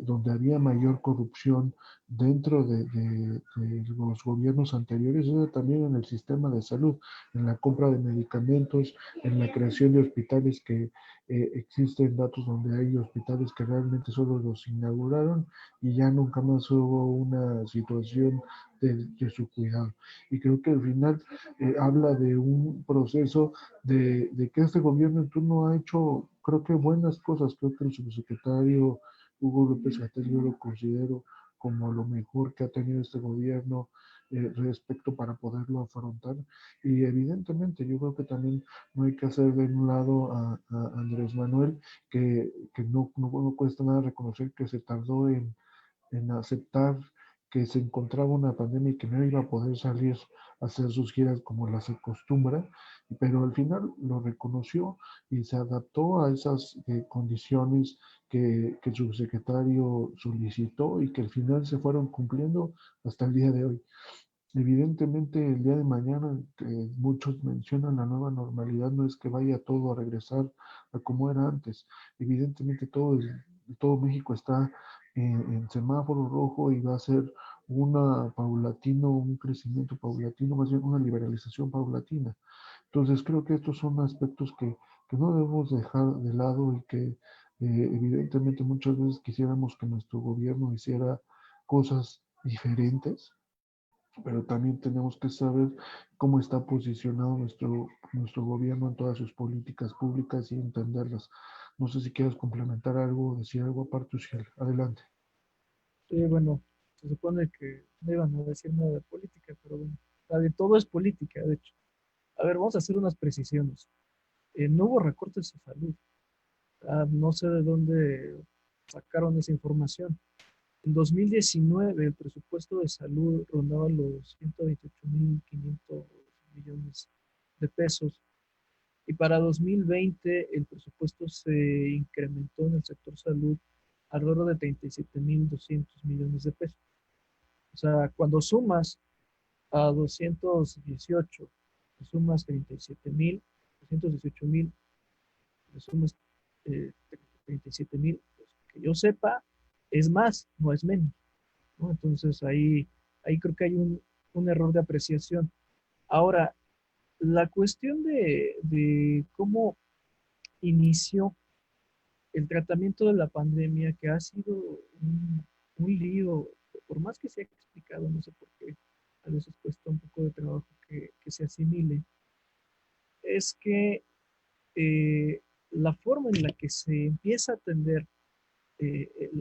donde había mayor corrupción dentro de los gobiernos anteriores era también en el sistema de salud, en la compra de medicamentos, en la creación de hospitales que existen datos donde hay hospitales que realmente solo los inauguraron y ya nunca más hubo una situación de su cuidado. Y creo que al final habla de un proceso de que este gobierno en turno ha hecho, creo que buenas cosas. Creo que el subsecretario Hugo López Gatell yo lo considero como lo mejor que ha tenido este gobierno respecto para poderlo afrontar. Y evidentemente yo creo que también no hay que hacer de un lado a Andrés Manuel, que no cuesta nada reconocer que se tardó en aceptar que se encontraba una pandemia y que no iba a poder salir a hacer sus giras como las acostumbra, pero al final lo reconoció y se adaptó a esas condiciones que el subsecretario solicitó y que al final se fueron cumpliendo hasta el día de hoy. Evidentemente, el día de mañana, que muchos mencionan la nueva normalidad, no es que vaya todo a regresar a como era antes. Evidentemente, todo México está en semáforo rojo y va a ser un crecimiento paulatino, más bien una liberalización paulatina. Entonces, creo que estos son aspectos que no debemos dejar de lado y que evidentemente muchas veces quisiéramos que nuestro gobierno hiciera cosas diferentes, pero también tenemos que saber cómo está posicionado nuestro gobierno en todas sus políticas públicas y entenderlas. No sé si quieres complementar algo o decir algo aparte, Uciel. Adelante. Sí, bueno, se supone que no iban a decir nada de política, pero bueno, de todo es política, de hecho. A ver, vamos a hacer unas precisiones. No hubo recortes de salud. No sé de dónde sacaron esa información. En 2019 el presupuesto de salud rondaba los 128.500 millones de pesos y para 2020 el presupuesto se incrementó en el sector salud alrededor de 37.200 millones de pesos. O sea, cuando sumas a 218, le sumas 37.000, 218.000, le sumas 37.000, pues, que yo sepa, es más, no es menos, ¿no? Entonces ahí creo que hay un error de apreciación. Ahora, la cuestión de cómo inició el tratamiento de la pandemia, que ha sido un lío, por más que se ha explicado, no sé por qué, a veces cuesta un poco de trabajo que se asimile, es que la forma en la que se empieza a atender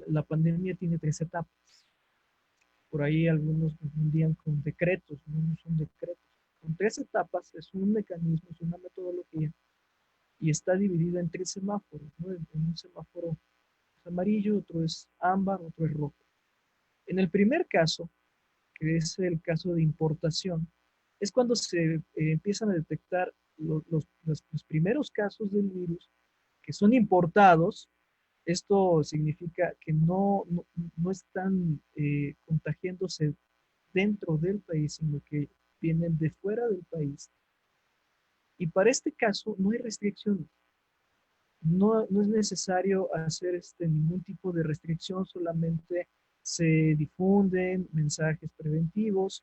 la pandemia tiene tres etapas. Por ahí algunos confundían con decretos, no son decretos. Con tres etapas es un mecanismo, es una metodología y está dividida en tres semáforos, ¿no? En un semáforo es amarillo, otro es ámbar, otro es rojo. En el primer caso, que es el caso de importación, es cuando se empiezan a detectar los primeros casos del virus que son importados. Esto significa que no están contagiándose dentro del país, sino que vienen de fuera del país. Y para este caso no hay restricciones. No es necesario hacer ningún tipo de restricción, solamente se difunden mensajes preventivos,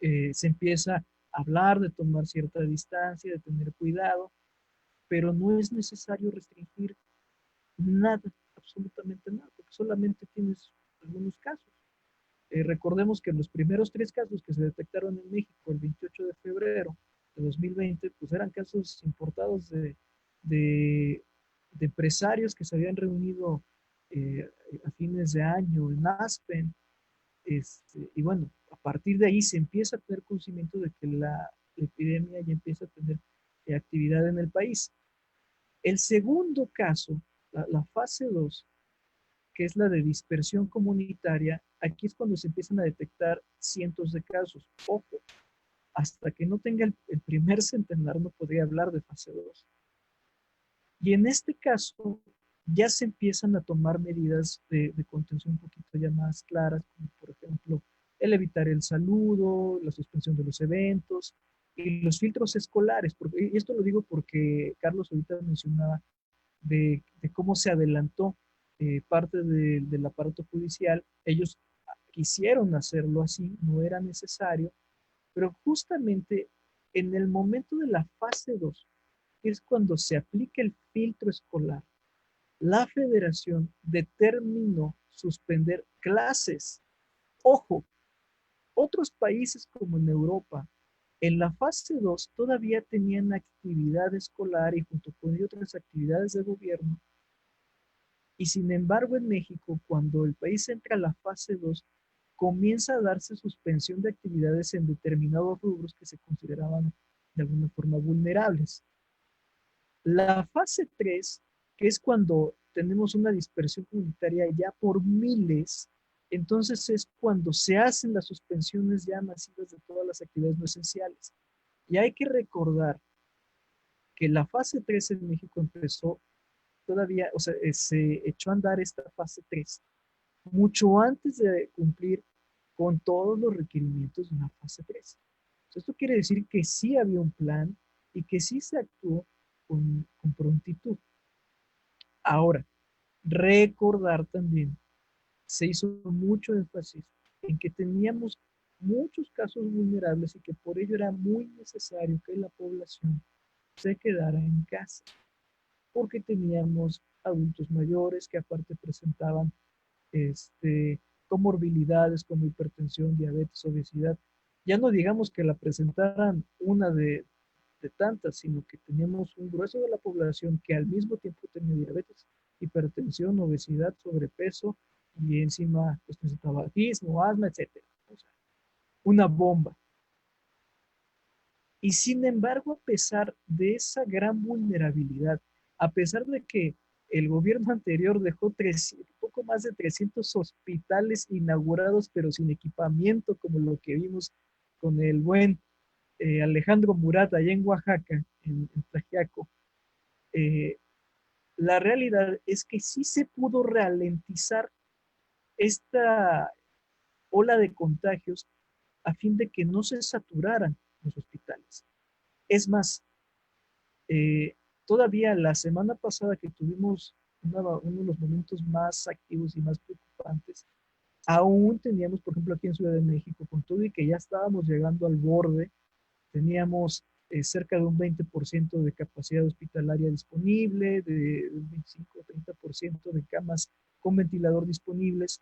se empieza a hablar de tomar cierta distancia, de tener cuidado, pero no es necesario restringir nada, absolutamente nada, porque solamente tienes algunos casos. Recordemos que los primeros tres casos que se detectaron en México el 28 de febrero de 2020, pues eran casos importados de, de empresarios que se habían reunido a fines de año en Aspen. Y bueno, a partir de ahí se empieza a tener conocimiento de que la epidemia ya empieza a tener actividad en el país. El segundo caso, la fase 2, que es la de dispersión comunitaria, aquí es cuando se empiezan a detectar cientos de casos. Ojo, hasta que no tenga el primer centenar no podría hablar de fase 2. Y en este caso ya se empiezan a tomar medidas de contención un poquito ya más claras, como por ejemplo el evitar el saludo, la suspensión de los eventos y los filtros escolares. Y esto lo digo porque Carlos ahorita mencionaba de cómo se adelantó parte del aparato judicial. Ellos quisieron hacerlo así, no era necesario, pero justamente en el momento de la fase 2, que es cuando se aplica el filtro escolar, la federación determinó suspender clases. Ojo, otros países como en Europa, en la fase 2 todavía tenían actividad escolar y junto con otras actividades de gobierno. Y sin embargo, en México, cuando el país entra a la fase 2, comienza a darse suspensión de actividades en determinados rubros que se consideraban de alguna forma vulnerables. La fase 3, que es cuando tenemos una dispersión comunitaria ya por miles, entonces es cuando se hacen las suspensiones ya masivas de todas las actividades no esenciales. Y hay que recordar que la fase 3 en México empezó todavía, o sea, se echó a andar esta fase 3 mucho antes de cumplir con todos los requerimientos de una fase 3. Esto quiere decir que sí había un plan y que sí se actuó con prontitud. Ahora, recordar también, se hizo mucho énfasis en que teníamos muchos casos vulnerables y que por ello era muy necesario que la población se quedara en casa, porque teníamos adultos mayores que aparte presentaban comorbilidades como hipertensión, diabetes, obesidad. Ya no digamos que la presentaran una de tantas, sino que teníamos un grueso de la población que al mismo tiempo tenía diabetes, hipertensión, obesidad, sobrepeso y encima cuestiones de tabaquismo, asma, etcétera. O sea, una bomba. Y sin embargo, a pesar de esa gran vulnerabilidad, a pesar de que el gobierno anterior dejó poco más de 300 hospitales inaugurados, pero sin equipamiento, como lo que vimos con el buen Alejandro Murat allá en Oaxaca, en Tlaxiaco, eh, la realidad es que sí se pudo ralentizar esta ola de contagios a fin de que no se saturaran los hospitales. Es más, todavía la semana pasada que tuvimos uno de los momentos más activos y más preocupantes, aún teníamos, por ejemplo, aquí en Ciudad de México, con todo y que ya estábamos llegando al borde, teníamos cerca de un 20% de capacidad hospitalaria disponible, de un 25 o 30% de camas con ventilador disponibles.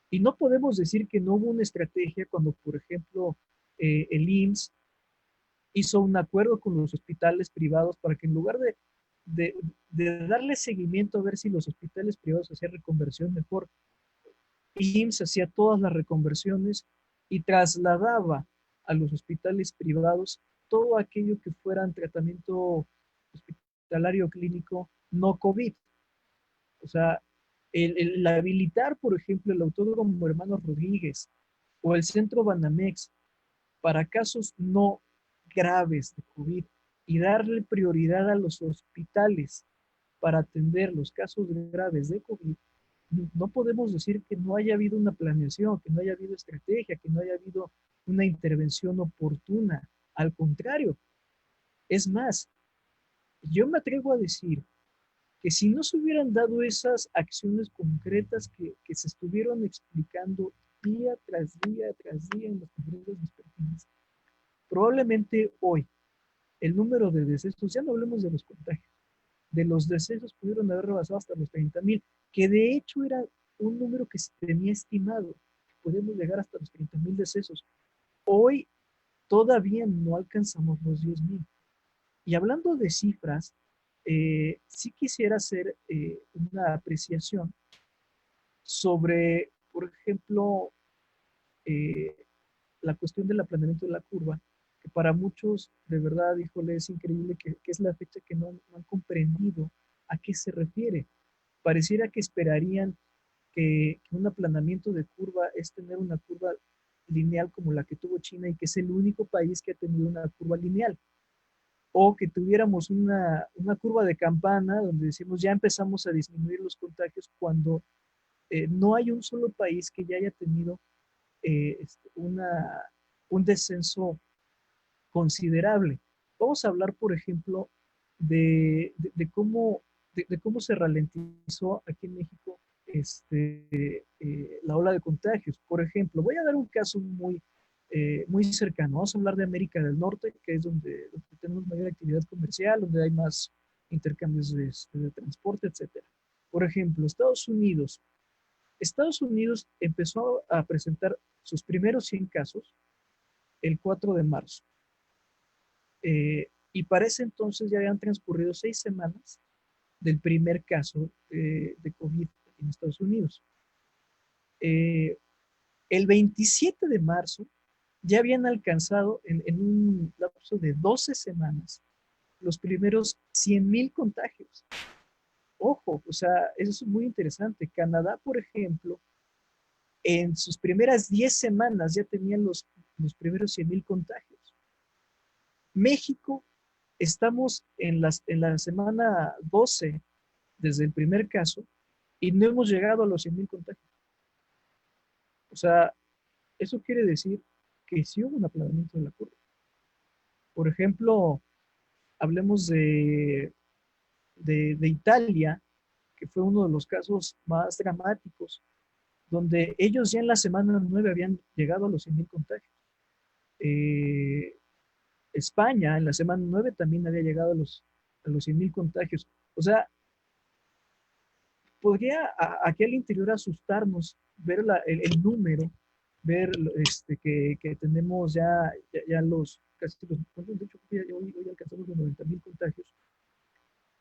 Y no podemos decir que no hubo una estrategia cuando, por ejemplo, el IMSS hizo un acuerdo con los hospitales privados para que en lugar de, de darle seguimiento a ver si los hospitales privados hacían reconversión mejor, IMSS hacía todas las reconversiones y trasladaba a los hospitales privados todo aquello que fueran tratamiento hospitalario clínico no COVID. O sea, el habilitar, por ejemplo, el Autódromo Hermanos Rodríguez o el Centro Banamex para casos no graves de COVID y darle prioridad a los hospitales para atender los casos graves de COVID, no podemos decir que no haya habido una planeación, que no haya habido estrategia, que no haya habido una intervención oportuna. Al contrario, es más, yo me atrevo a decir que si no se hubieran dado esas acciones concretas que se estuvieron explicando día tras día en las conferencias vespertinas, probablemente hoy el número de decesos, ya no hablemos de los contagios, de los decesos pudieron haber rebasado hasta los 30,000, que de hecho era un número que se tenía estimado, que podemos llegar hasta los 30,000 decesos. Hoy todavía no alcanzamos los 10,000. Y hablando de cifras, sí quisiera hacer una apreciación sobre, por ejemplo, eh, la cuestión del aplanamiento de la curva, que para muchos, de verdad, híjole, es increíble que es la fecha que no han comprendido a qué se refiere. Pareciera que esperarían que un aplanamiento de curva es tener una curva lineal como la que tuvo China y que es el único país que ha tenido una curva lineal. O que tuviéramos una curva de campana donde decimos ya empezamos a disminuir los contagios cuando no hay un solo país que ya haya tenido un descenso considerable. Vamos a hablar, por ejemplo, de cómo se ralentizó aquí en México la ola de contagios. Por ejemplo, voy a dar un caso muy cercano. Vamos a hablar de América del Norte, que es donde tenemos mayor actividad comercial, donde hay más intercambios de transporte, etcétera. Por ejemplo, Estados Unidos. Estados Unidos empezó a presentar sus primeros 100 casos el 4 de marzo. Y para ese entonces ya habían transcurrido 6 semanas del primer caso de COVID en Estados Unidos. El 27 de marzo ya habían alcanzado en un lapso de 12 semanas los primeros 100,000 contagios. Ojo, o sea, eso es muy interesante. Canadá, por ejemplo, en sus primeras 10 semanas ya tenían los primeros 100,000 contagios. México, estamos en la semana 12 desde el primer caso y no hemos llegado a los 100,000 contagios. O sea, eso quiere decir que sí hubo un aplanamiento de la curva. Por ejemplo, hablemos de Italia, que fue uno de los casos más dramáticos, donde ellos ya en la semana 9 habían llegado a los 100,000 contagios. Eh, España en la semana 9 también había llegado a los 100,000 contagios. O sea, podría aquí al interior asustarnos ver el número, ver que tenemos ya los, casi los, de hecho, hoy alcanzamos los 90,000 contagios,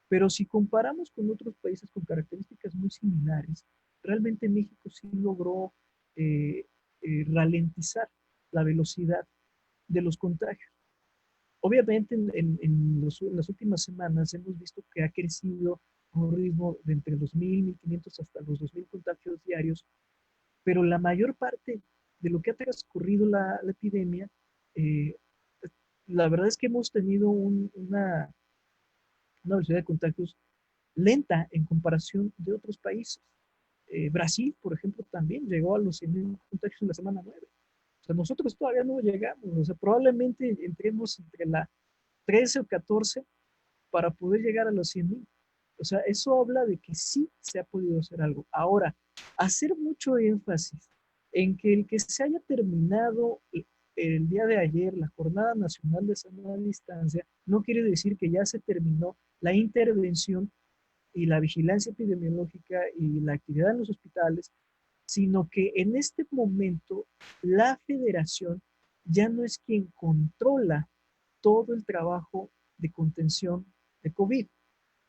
pero si comparamos con otros países con características muy similares, realmente México sí logró eh, ralentizar la velocidad de los contagios. Obviamente en las últimas semanas hemos visto que ha crecido a un ritmo de entre los 1,500 hasta los 2,000 contagios diarios, pero la mayor parte de lo que ha transcurrido la epidemia, eh, la verdad es que hemos tenido una velocidad de contagios lenta en comparación de otros países. Brasil, por ejemplo, también llegó a los 100,000 contagios en la semana 9. O sea, nosotros todavía no llegamos. O sea, probablemente entremos entre la 13 o 14 para poder llegar a los 100,000. O sea, eso habla de que sí se ha podido hacer algo. Ahora, hacer mucho énfasis en que el que se haya terminado el día de ayer la Jornada Nacional de Sana Distancia no quiere decir que ya se terminó la intervención y la vigilancia epidemiológica y la actividad en los hospitales, sino que en este momento la federación ya no es quien controla todo el trabajo de contención de COVID,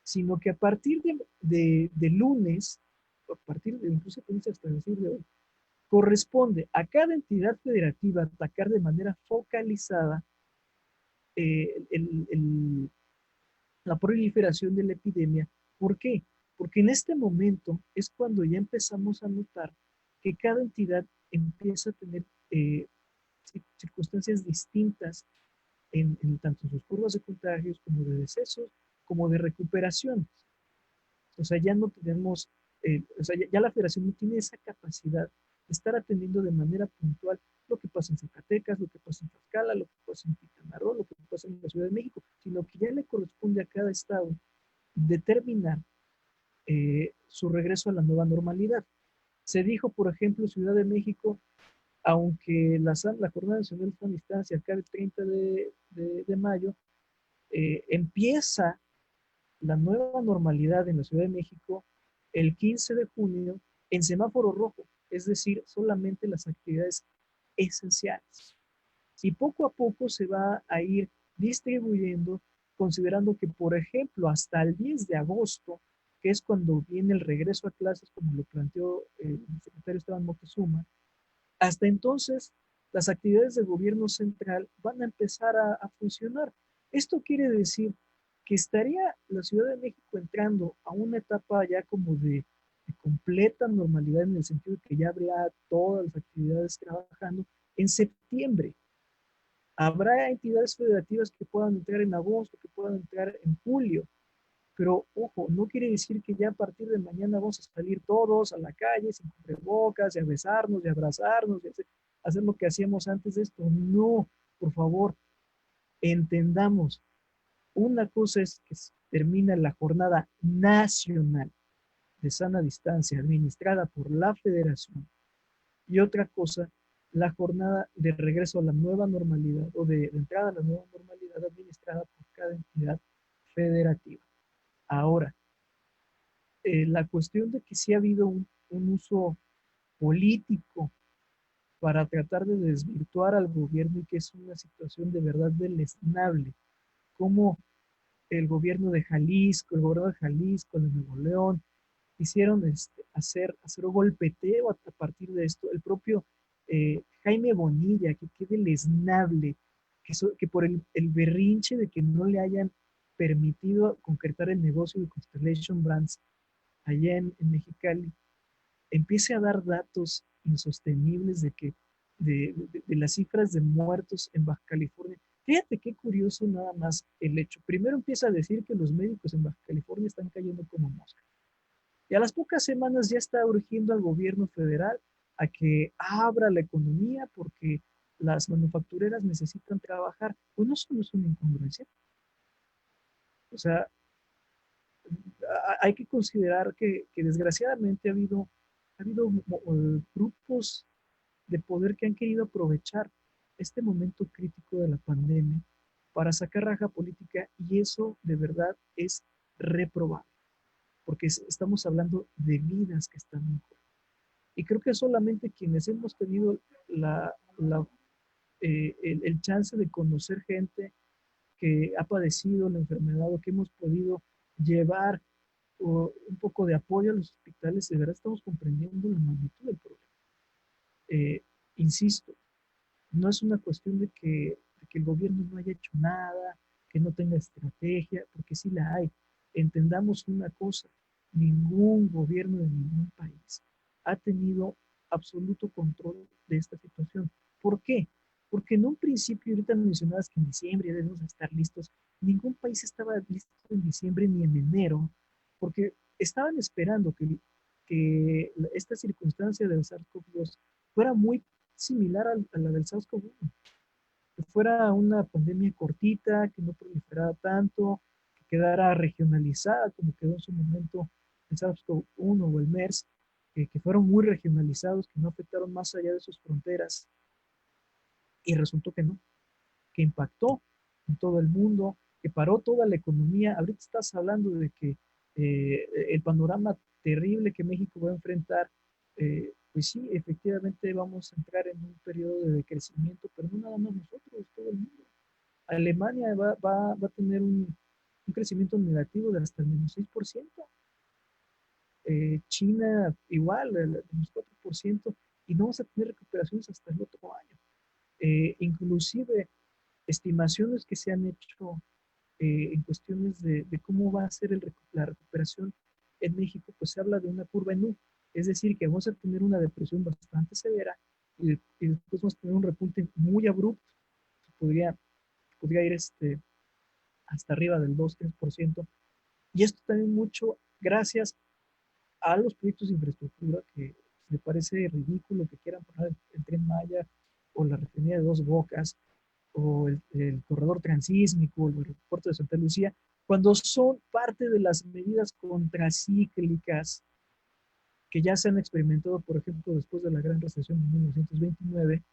sino que a partir de lunes, a partir de incluso hasta decir de hoy, corresponde a cada entidad federativa atacar de manera focalizada eh, el, el, la proliferación de la epidemia. ¿Por qué? Porque en este momento es cuando ya empezamos a notar que cada entidad empieza a tener circunstancias distintas tanto en sus curvas de contagios como de decesos, como de recuperaciones. O sea, ya no tenemos, o sea, ya la federación no tiene esa capacidad de estar atendiendo de manera puntual lo que pasa en Zacatecas, lo que pasa en Tlaxcala, lo que pasa en Quintana Roo, lo que pasa en la Ciudad de México, sino que ya le corresponde a cada estado determinar su regreso a la nueva normalidad. Se dijo, por ejemplo, Ciudad de México, aunque la Jornada Nacional de Distancia acabe el 30 de mayo, empieza la nueva normalidad en la Ciudad de México el 15 de junio en semáforo rojo, es decir, solamente las actividades esenciales. Y poco a poco se va a ir distribuyendo, considerando que, por ejemplo, hasta el 10 de agosto, que es cuando viene el regreso a clases, como lo planteó el secretario Esteban Moctezuma, hasta entonces las actividades del gobierno central van a empezar a funcionar. Esto quiere decir que estaría la Ciudad de México entrando a una etapa ya como de completa normalidad en el sentido de que ya habría todas las actividades trabajando en septiembre. Habrá entidades federativas que puedan entrar en agosto, que puedan entrar en julio, pero ojo, no quiere decir que ya a partir de mañana vamos a salir todos a la calle sin cubrebocas, y a besarnos, y a abrazarnos, y a hacer lo que hacíamos antes de esto. No, por favor, entendamos. Una cosa es que termina la jornada nacional de sana distancia administrada por la federación y otra cosa, la jornada de regreso a la nueva normalidad o de entrada a la nueva normalidad administrada por cada entidad federativa. Ahora, la cuestión de que sí ha habido un uso político para tratar de desvirtuar al gobierno y que es una situación de verdad deleznable, como el gobierno de Jalisco, el gobierno de Jalisco, de Nuevo León, hicieron hacer un golpeteo a partir de esto. El propio Jaime Bonilla, que quede deleznable, que por el berrinche de que no le hayan permitido concretar el negocio de Constellation Brands allá en Mexicali, empiece a dar datos insostenibles de las cifras de muertos en Baja California. Fíjate qué curioso nada más el hecho. Primero empieza a decir que los médicos en Baja California están cayendo como moscas. Y a las pocas semanas ya está urgiendo al gobierno federal a que abra la economía porque las manufactureras necesitan trabajar. Pues no solo es una incongruencia. O sea, hay que considerar que desgraciadamente ha habido grupos de poder que han querido aprovechar este momento crítico de la pandemia para sacar raja política y eso de verdad es reprobable, porque estamos hablando de vidas que están en juego. Y creo que solamente quienes hemos tenido el chance de conocer gente que ha padecido la enfermedad o que hemos podido llevar un poco de apoyo a los hospitales, de verdad estamos comprendiendo la magnitud del problema. Insisto, no es una cuestión de que el gobierno no haya hecho nada, que no tenga estrategia, porque sí la hay. Entendamos una cosa, ningún gobierno de ningún país ha tenido absoluto control de esta situación. ¿Por qué? Porque en un principio, ahorita mencionabas que en diciembre debemos estar listos, ningún país estaba listo en diciembre ni en enero, porque estaban esperando que esta circunstancia del SARS-CoV-2 fuera muy similar a la del SARS-CoV-1, que fuera una pandemia cortita, que no proliferara tanto, que quedara regionalizada como quedó en su momento el SARS-CoV-1 o el MERS, que fueron muy regionalizados, que no afectaron más allá de sus fronteras, y resultó que no, que impactó en todo el mundo, que paró toda la economía. Ahorita estás hablando de que el panorama terrible que México va a enfrentar, pues sí, efectivamente vamos a entrar en un periodo de decrecimiento, pero no nada más nosotros, todo el mundo. Alemania va a tener un crecimiento negativo de hasta el menos 6%. China igual, el menos 4%, y no vamos a tener recuperaciones hasta el otro año. Inclusive estimaciones que se han hecho en cuestiones de cómo va a ser la recuperación en México, pues se habla de una curva en U, es decir, que vamos a tener una depresión bastante severa y después vamos a tener un repunte muy abrupto, que podría ir hasta arriba del 2-3%. Y esto también mucho gracias a los proyectos de infraestructura que me parece ridículo que quieran poner el Tren Maya o la refinería de Dos Bocas o el corredor transísmico, el aeropuerto de Santa Lucía, cuando son parte de las medidas contracíclicas que ya se han experimentado, por ejemplo, después de la gran recesión de 1929.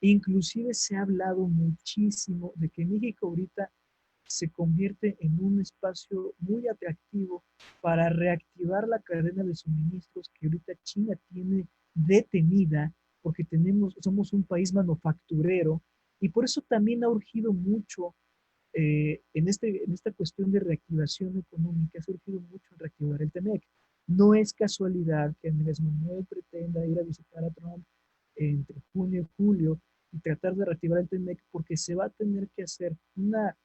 Inclusive se ha hablado muchísimo de que México ahorita se convierte en un espacio muy atractivo para reactivar la cadena de suministros que ahorita China tiene detenida, porque somos un país manufacturero y por eso también ha urgido mucho en esta cuestión de reactivación económica, ha surgido mucho en reactivar el TEMEC. No es casualidad que Andrés Manuel pretenda ir a visitar a Trump entre junio y julio y tratar de reactivar el TEMEC porque se va a tener que hacer una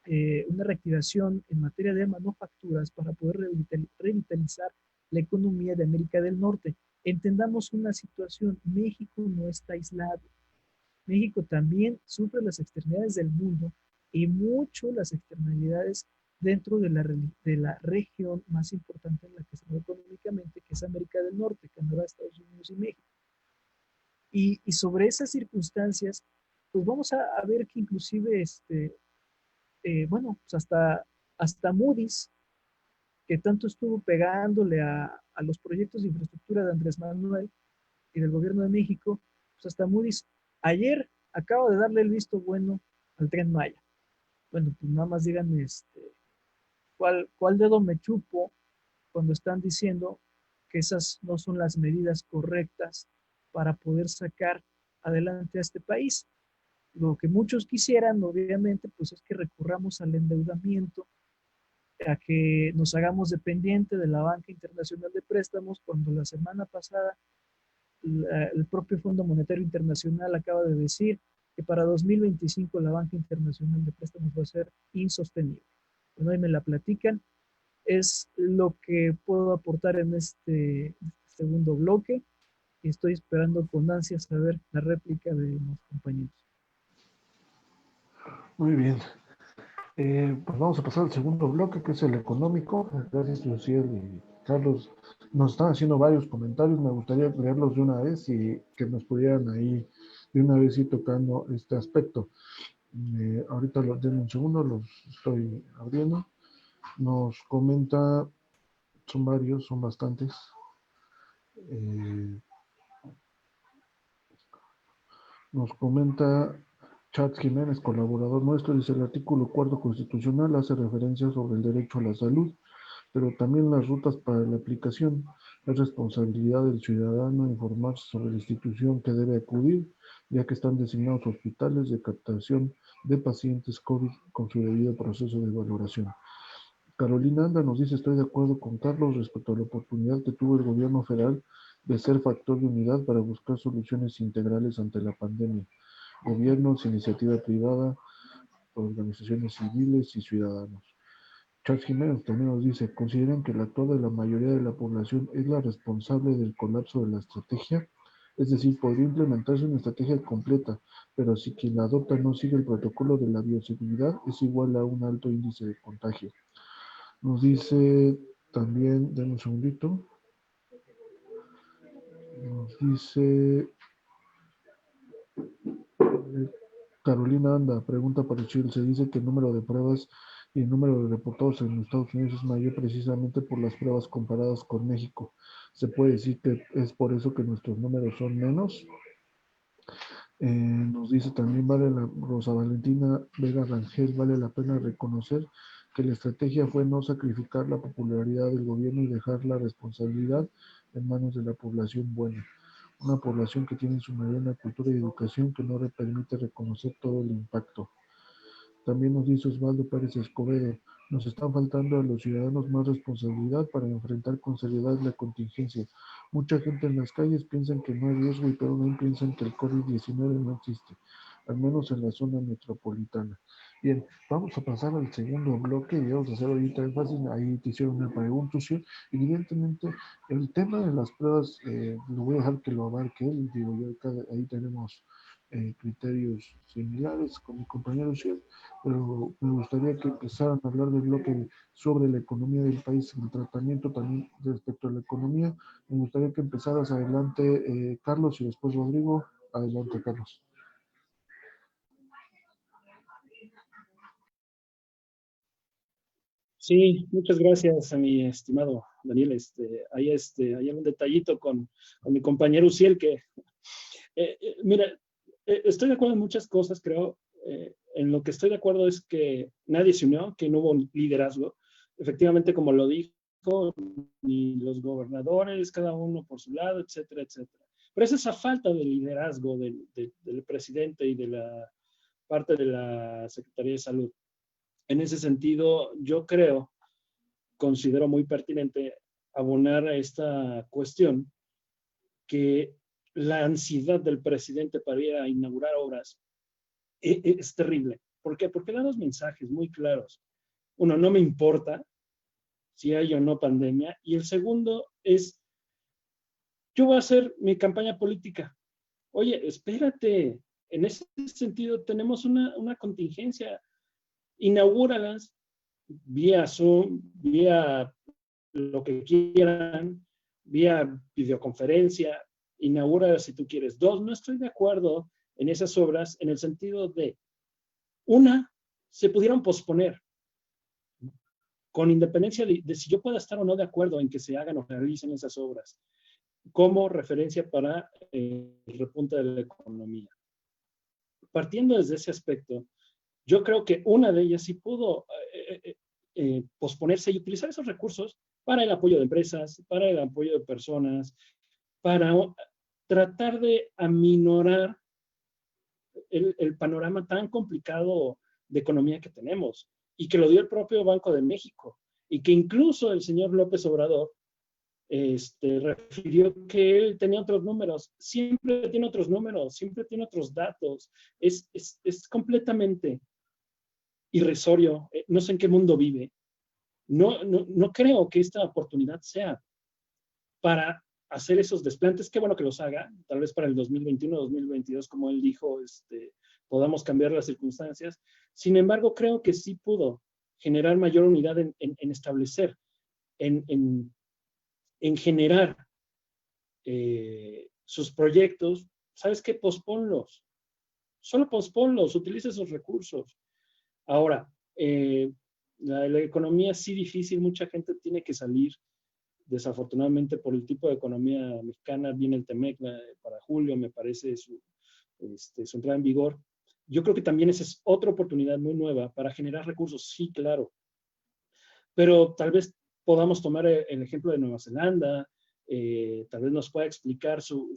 reactivación en materia de manufacturas para poder revitalizar la economía de América del Norte. Entendamos una situación, México no está aislado. México también sufre las externalidades del mundo y mucho las externalidades dentro de la región más importante en la que se mueve económicamente, que es América del Norte, Canadá, Estados Unidos y México. Y sobre esas circunstancias, pues vamos a ver que inclusive, bueno, pues hasta Moody's, que tanto estuvo pegándole a los proyectos de infraestructura de Andrés Manuel y del gobierno de México, pues hasta Moody's ayer acaba de darle el visto bueno al Tren Maya. Bueno, pues nada más díganme cuál dedo me chupo cuando están diciendo que esas no son las medidas correctas para poder sacar adelante a este país. Lo que muchos quisieran, obviamente, pues es que recurramos al endeudamiento, a que nos hagamos dependiente de la banca internacional de préstamos, cuando la semana pasada el propio Fondo Monetario Internacional acaba de decir que para 2025 la banca internacional de préstamos va a ser insostenible. Bueno, ahí me la platican. Es lo que puedo aportar en este segundo bloque estoy esperando con ansias a ver la réplica de los compañeros. Muy bien. Pues vamos a pasar al segundo bloque, que es el económico. Gracias, Luciel y Carlos. Nos están haciendo varios comentarios. Me gustaría leerlos de una vez y que nos pudieran ahí de una vez ir tocando este aspecto. Ahorita denme un segundo, los estoy abriendo. Nos comenta, son varios, son bastantes. Eh, Nos comenta Chats Jiménez, colaborador nuestro, dice: el artículo 4 constitucional hace referencia sobre el derecho a la salud, pero también las rutas para la aplicación. Es responsabilidad del ciudadano informarse sobre la institución que debe acudir, ya que están designados hospitales de captación de pacientes COVID con su debido proceso de valoración. Carolina Anda nos dice: estoy de acuerdo con Carlos respecto a la oportunidad que tuvo el gobierno federal de ser factor de unidad para buscar soluciones integrales ante la pandemia. Gobiernos, iniciativa privada, organizaciones civiles y ciudadanos. Charles Jiménez también nos dice: ¿consideran que el actuar de la mayoría de la población es la responsable del colapso de la estrategia? Es decir, podría implementarse una estrategia completa, pero si quien la adopta no sigue el protocolo de la bioseguridad, es igual a un alto índice de contagio. Nos dice también, denme un segundito, nos dice Carolina Anda, pregunta para Chile: se dice que el número de pruebas y el número de reportados en Estados Unidos es mayor precisamente por las pruebas comparadas con México. ¿Se puede decir que es por eso que nuestros números son menos? Nos dice también Rosa Valentina Vega Rangel: vale la pena reconocer que la estrategia fue no sacrificar la popularidad del gobierno y dejar la responsabilidad en manos de la población buena. Una población que tiene en su mayoría una cultura y educación que no le permite reconocer todo el impacto. También nos dice Osvaldo Pérez Escobedo: nos están faltando a los ciudadanos más responsabilidad para enfrentar con seriedad la contingencia. Mucha gente en las calles piensa que no hay riesgo y pero no piensan que el COVID-19 no existe, al menos en la zona metropolitana. Bien, vamos a pasar al segundo bloque y vamos a hacer ahorita énfasis. Ahí te hicieron una pregunta, ¿sí? Evidentemente, el tema de las pruebas, lo voy a dejar que lo abarque él. Digo, yo acá, ahí tenemos criterios similares con mi compañero, ¿sí? Pero me gustaría que empezaran a hablar del bloque sobre la economía del país, el tratamiento también respecto a la economía. Me gustaría que empezaras adelante, Carlos, y después Rodrigo. Adelante, Carlos. Sí, muchas gracias a mi estimado Daniel. Hay un detallito con mi compañero Uciel que, mira, estoy de acuerdo en muchas cosas, creo. En lo que estoy de acuerdo es que nadie se unió, que no hubo liderazgo. Efectivamente, como lo dijo, ni los gobernadores, cada uno por su lado, etcétera, etcétera. Pero es esa falta de liderazgo del presidente y de la parte de la Secretaría de Salud. En ese sentido, yo considero muy pertinente abonar a esta cuestión que la ansiedad del presidente para ir a inaugurar obras es terrible. ¿Por qué? Porque da dos mensajes muy claros. Uno, no me importa si hay o no pandemia. Y el segundo es, yo voy a hacer mi campaña política. Oye, espérate, en ese sentido tenemos una contingencia. Inaugúralas vía Zoom, vía lo que quieran, vía videoconferencia, inaugúralas si tú quieres. Dos, no estoy de acuerdo en esas obras en el sentido de, una, se pudieron posponer, con independencia de si yo pueda estar o no de acuerdo en que se hagan o realicen esas obras, como referencia para el repunte de la economía. Partiendo desde ese aspecto, yo creo que una de ellas sí pudo posponerse y utilizar esos recursos para el apoyo de empresas, para el apoyo de personas, para tratar de aminorar el panorama tan complicado de economía que tenemos y que lo dio el propio Banco de México y que incluso el señor López Obrador refirió que él tenía otros números. Siempre tiene otros números, siempre tiene otros datos. Es completamente irrisorio. No sé en qué mundo vive. No creo que esta oportunidad sea para hacer esos desplantes. Qué bueno que los haga, tal vez para el 2021, 2022, como él dijo, podamos cambiar las circunstancias. Sin embargo, creo que sí pudo generar mayor unidad en establecer, en generar sus proyectos. ¿Sabes qué? Posponlos. Solo posponlos, utiliza esos recursos. Ahora, la economía sí difícil, mucha gente tiene que salir, desafortunadamente por el tipo de economía mexicana. Viene el TEMEC para julio, me parece su entrada en vigor. Yo creo que también esa es otra oportunidad muy nueva para generar recursos, sí, claro. Pero tal vez podamos tomar el ejemplo de Nueva Zelanda, tal vez nos pueda explicar su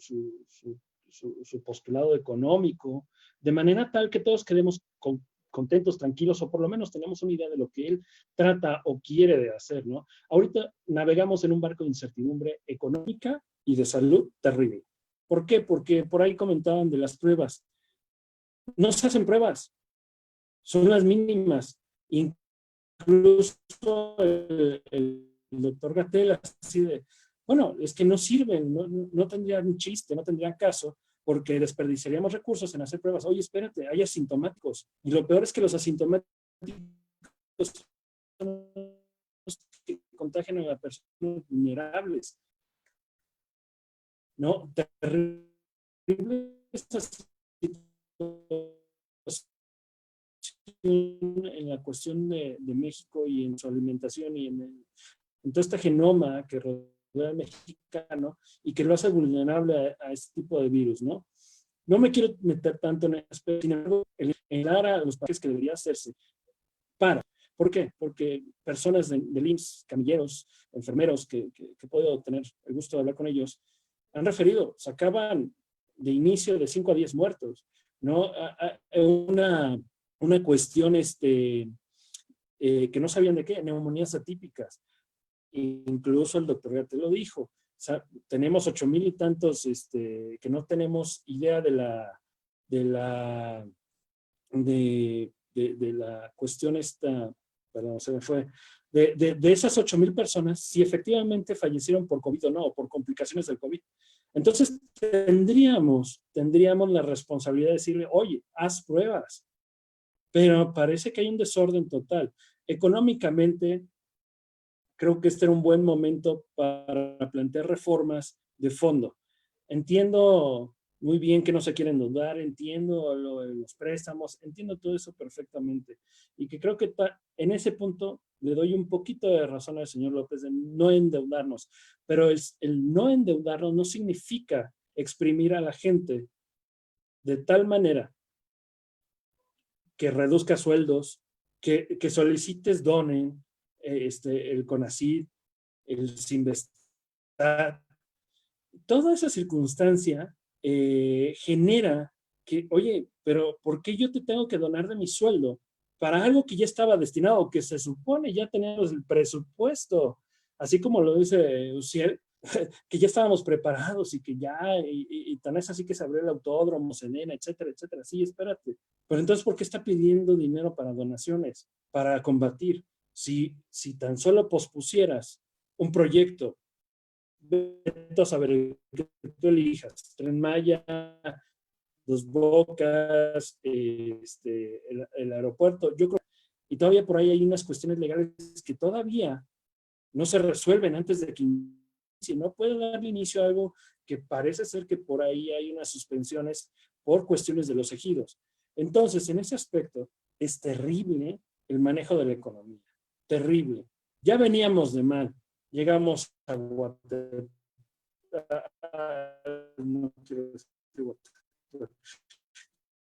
postulado económico, de manera tal que todos quedemos contentos, tranquilos, o por lo menos tenemos una idea de lo que él trata o quiere de hacer, ¿no? Ahorita navegamos en un barco de incertidumbre económica y de salud terrible. ¿Por qué? Porque por ahí comentaban de las pruebas. No se hacen pruebas, son las mínimas. Incluso el doctor Gatell, así de, bueno, es que no sirven, no tendrían chiste, no tendrían caso, porque desperdiciaríamos recursos en hacer pruebas. Oye, espérate, hay asintomáticos. Y lo peor es que los asintomáticos son los que contagian a las personas vulnerables. ¿No? Terrible esta situación en la cuestión de México y en su alimentación y en todo este genoma que rodea al mexicano y que lo hace vulnerable a este tipo de virus, ¿no? No me quiero meter tanto en este, sin embargo, en dar a los países que debería hacerse ¿Por qué? Porque personas del IMSS, camilleros, enfermeros, que puedo tener el gusto de hablar con ellos, han referido, sacaban de inicio de 5 a 10 muertos, ¿no? Una cuestión que no sabían de qué, neumonías atípicas. Incluso el doctor Gatell lo dijo. O sea, tenemos 8,000 y tantos que no tenemos idea de la cuestión esta, perdón, se me fue, de esas 8,000 personas, si efectivamente fallecieron por COVID o no, o por complicaciones del COVID. Entonces tendríamos la responsabilidad de decirle, oye, haz pruebas. Pero parece que hay un desorden total. Económicamente, creo que este era un buen momento para plantear reformas de fondo. Entiendo muy bien que no se quieren endeudar, entiendo los préstamos, entiendo todo eso perfectamente. Y que creo que en ese punto le doy un poquito de razón al señor López de no endeudarnos. Pero el no endeudarnos no significa exprimir a la gente de tal manera que reduzca sueldos, que solicites donen, el CONACYT, el Sinvestar. Toda esa circunstancia genera que, oye, pero ¿por qué yo te tengo que donar de mi sueldo para algo que ya estaba destinado, que se supone ya teníamos el presupuesto? Así como lo dice Uciel, que ya estábamos preparados y que ya, y tan es así que se abrió el autódromo, Sedena, etcétera, etcétera. Sí, espérate. Pero entonces, ¿por qué está pidiendo dinero para donaciones, para combatir? Si tan solo pospusieras un proyecto, vete a saber que tú elijas, Tren Maya, Dos Bocas, el aeropuerto, yo creo, y todavía por ahí hay unas cuestiones legales que todavía no se resuelven antes de que si no puede darle inicio a algo que parece ser que por ahí hay unas suspensiones por cuestiones de los ejidos. Entonces, en ese aspecto, es terrible el manejo de la economía. Terrible. Ya veníamos de mal. Llegamos a Guatemala. No quiero decir Guatemala.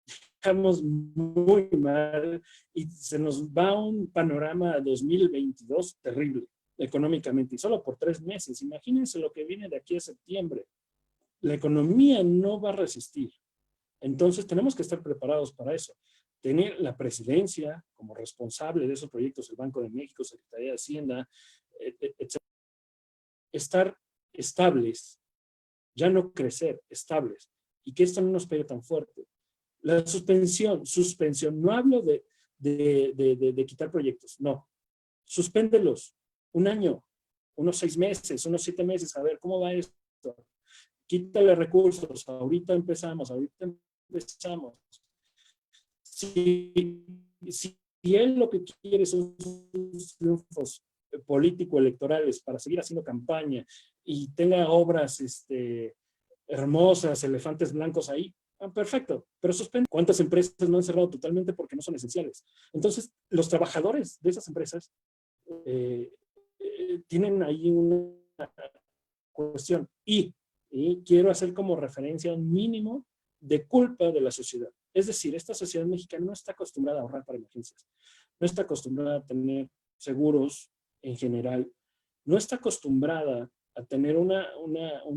Estamos muy mal y se nos va un panorama 2022 terrible económicamente y solo por 3 meses. Imagínense lo que viene de aquí a septiembre. La economía no va a resistir. Entonces tenemos que estar preparados para eso. Tener la presidencia como responsable de esos proyectos, el Banco de México, Secretaría de Hacienda, etc. Estar estables, ya no crecer, estables. Y que esto no nos pegue tan fuerte. La suspensión, no hablo de quitar proyectos, no. Suspéndelos. 1 año, unos 6 meses, unos 7 meses, a ver cómo va esto. esto, quítale recursos, ahorita empezamos. Si él lo que quiere son sus triunfos político-electorales para seguir haciendo campaña y tenga obras hermosas, elefantes blancos ahí, perfecto, pero suspende. ¿Cuántas empresas no han cerrado totalmente porque no son esenciales? Entonces, los trabajadores de esas empresas tienen ahí una cuestión y quiero hacer como referencia un mínimo de culpa de la sociedad. Es decir, esta sociedad mexicana no está acostumbrada a ahorrar para emergencias, no está acostumbrada a tener seguros en general, no está acostumbrada a tener una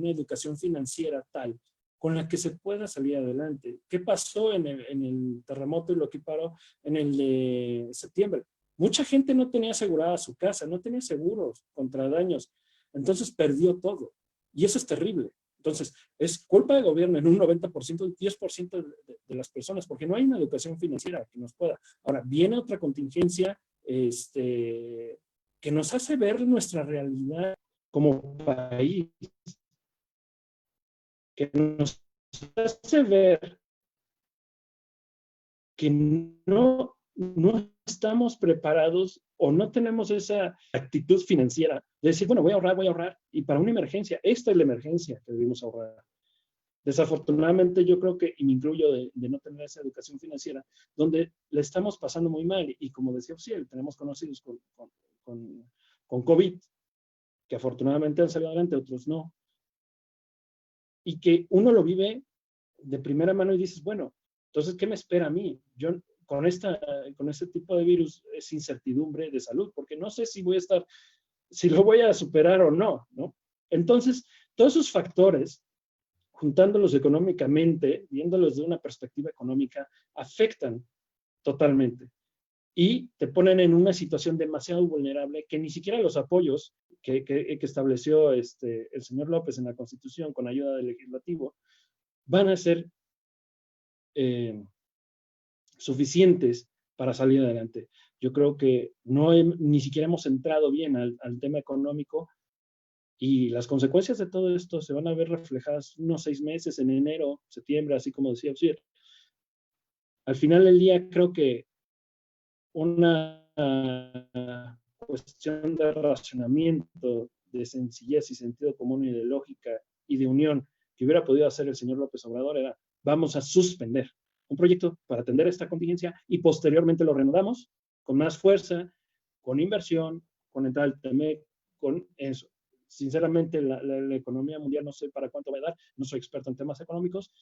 educación financiera tal con la que se pueda salir adelante. ¿Qué pasó en el terremoto y lo que paró en el de septiembre? Mucha gente no tenía asegurada su casa, no tenía seguros contra daños, entonces perdió todo. Y eso es terrible. Entonces, es culpa del gobierno en un 90%, 10% de las personas, porque no hay una educación financiera que nos pueda. Ahora, viene otra contingencia que nos hace ver nuestra realidad como país, que nos hace ver que no estamos preparados o no tenemos esa actitud financiera de decir, bueno, voy a ahorrar, y para una emergencia, esta es la emergencia que debemos ahorrar. Desafortunadamente yo creo que, y me incluyo de no tener esa educación financiera, donde le estamos pasando muy mal, y como decía Ociel, tenemos conocidos con COVID, que afortunadamente han salido adelante, otros no, y que uno lo vive de primera mano y dices, bueno, entonces, ¿qué me espera a mí? Yo con este tipo de virus es incertidumbre de salud, porque no sé si lo voy a superar o no, ¿no? Entonces, todos esos factores, juntándolos económicamente, viéndolos de una perspectiva económica, afectan totalmente y te ponen en una situación demasiado vulnerable que ni siquiera los apoyos que estableció el señor López en la Constitución con ayuda del Legislativo van a ser suficientes para salir adelante. Yo creo que ni siquiera hemos entrado bien al tema económico, y las consecuencias de todo esto se van a ver reflejadas unos 6 meses, en enero, septiembre, así como decía Ociel. Al final del día, creo que una cuestión de racionamiento, de sencillez y sentido común y de lógica y de unión que hubiera podido hacer el señor López Obrador era: vamos a suspender un proyecto para atender esta contingencia y posteriormente lo reanudamos con más fuerza, con inversión, con entrada al TEMEC, con eso. Sinceramente, la economía mundial no sé para cuánto va a dar, no soy experto en temas económicos,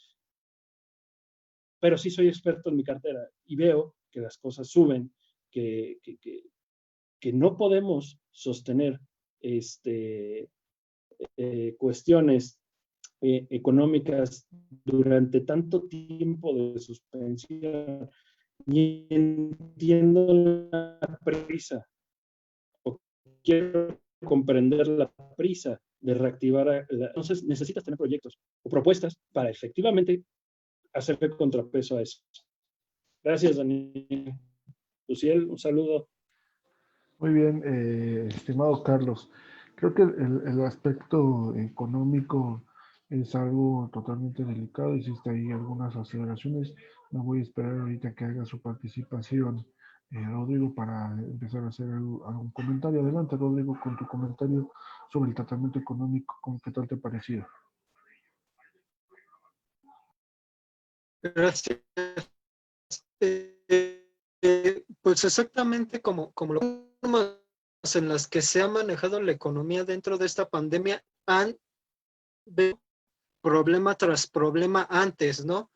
pero sí soy experto en mi cartera y veo que las cosas suben, que no podemos sostener cuestiones económicas durante tanto tiempo de suspensión. Y entiendo la prisa, o quiero comprender la prisa de reactivar. Entonces necesitas tener proyectos o propuestas para efectivamente hacerle contrapeso a eso. Gracias, Daniel. Luciel, un saludo. Muy bien, estimado Carlos. Creo que el aspecto económico es algo totalmente delicado. Hiciste ahí algunas aceleraciones. Me voy a esperar ahorita que haga su participación, Rodrigo, para empezar a hacer algún comentario. Adelante, Rodrigo, con tu comentario sobre el tratamiento económico. ¿Qué tal te ha parecido? Gracias. Pues exactamente como lo en las que se ha manejado la economía dentro de esta pandemia han habido problema tras problema antes, ¿no?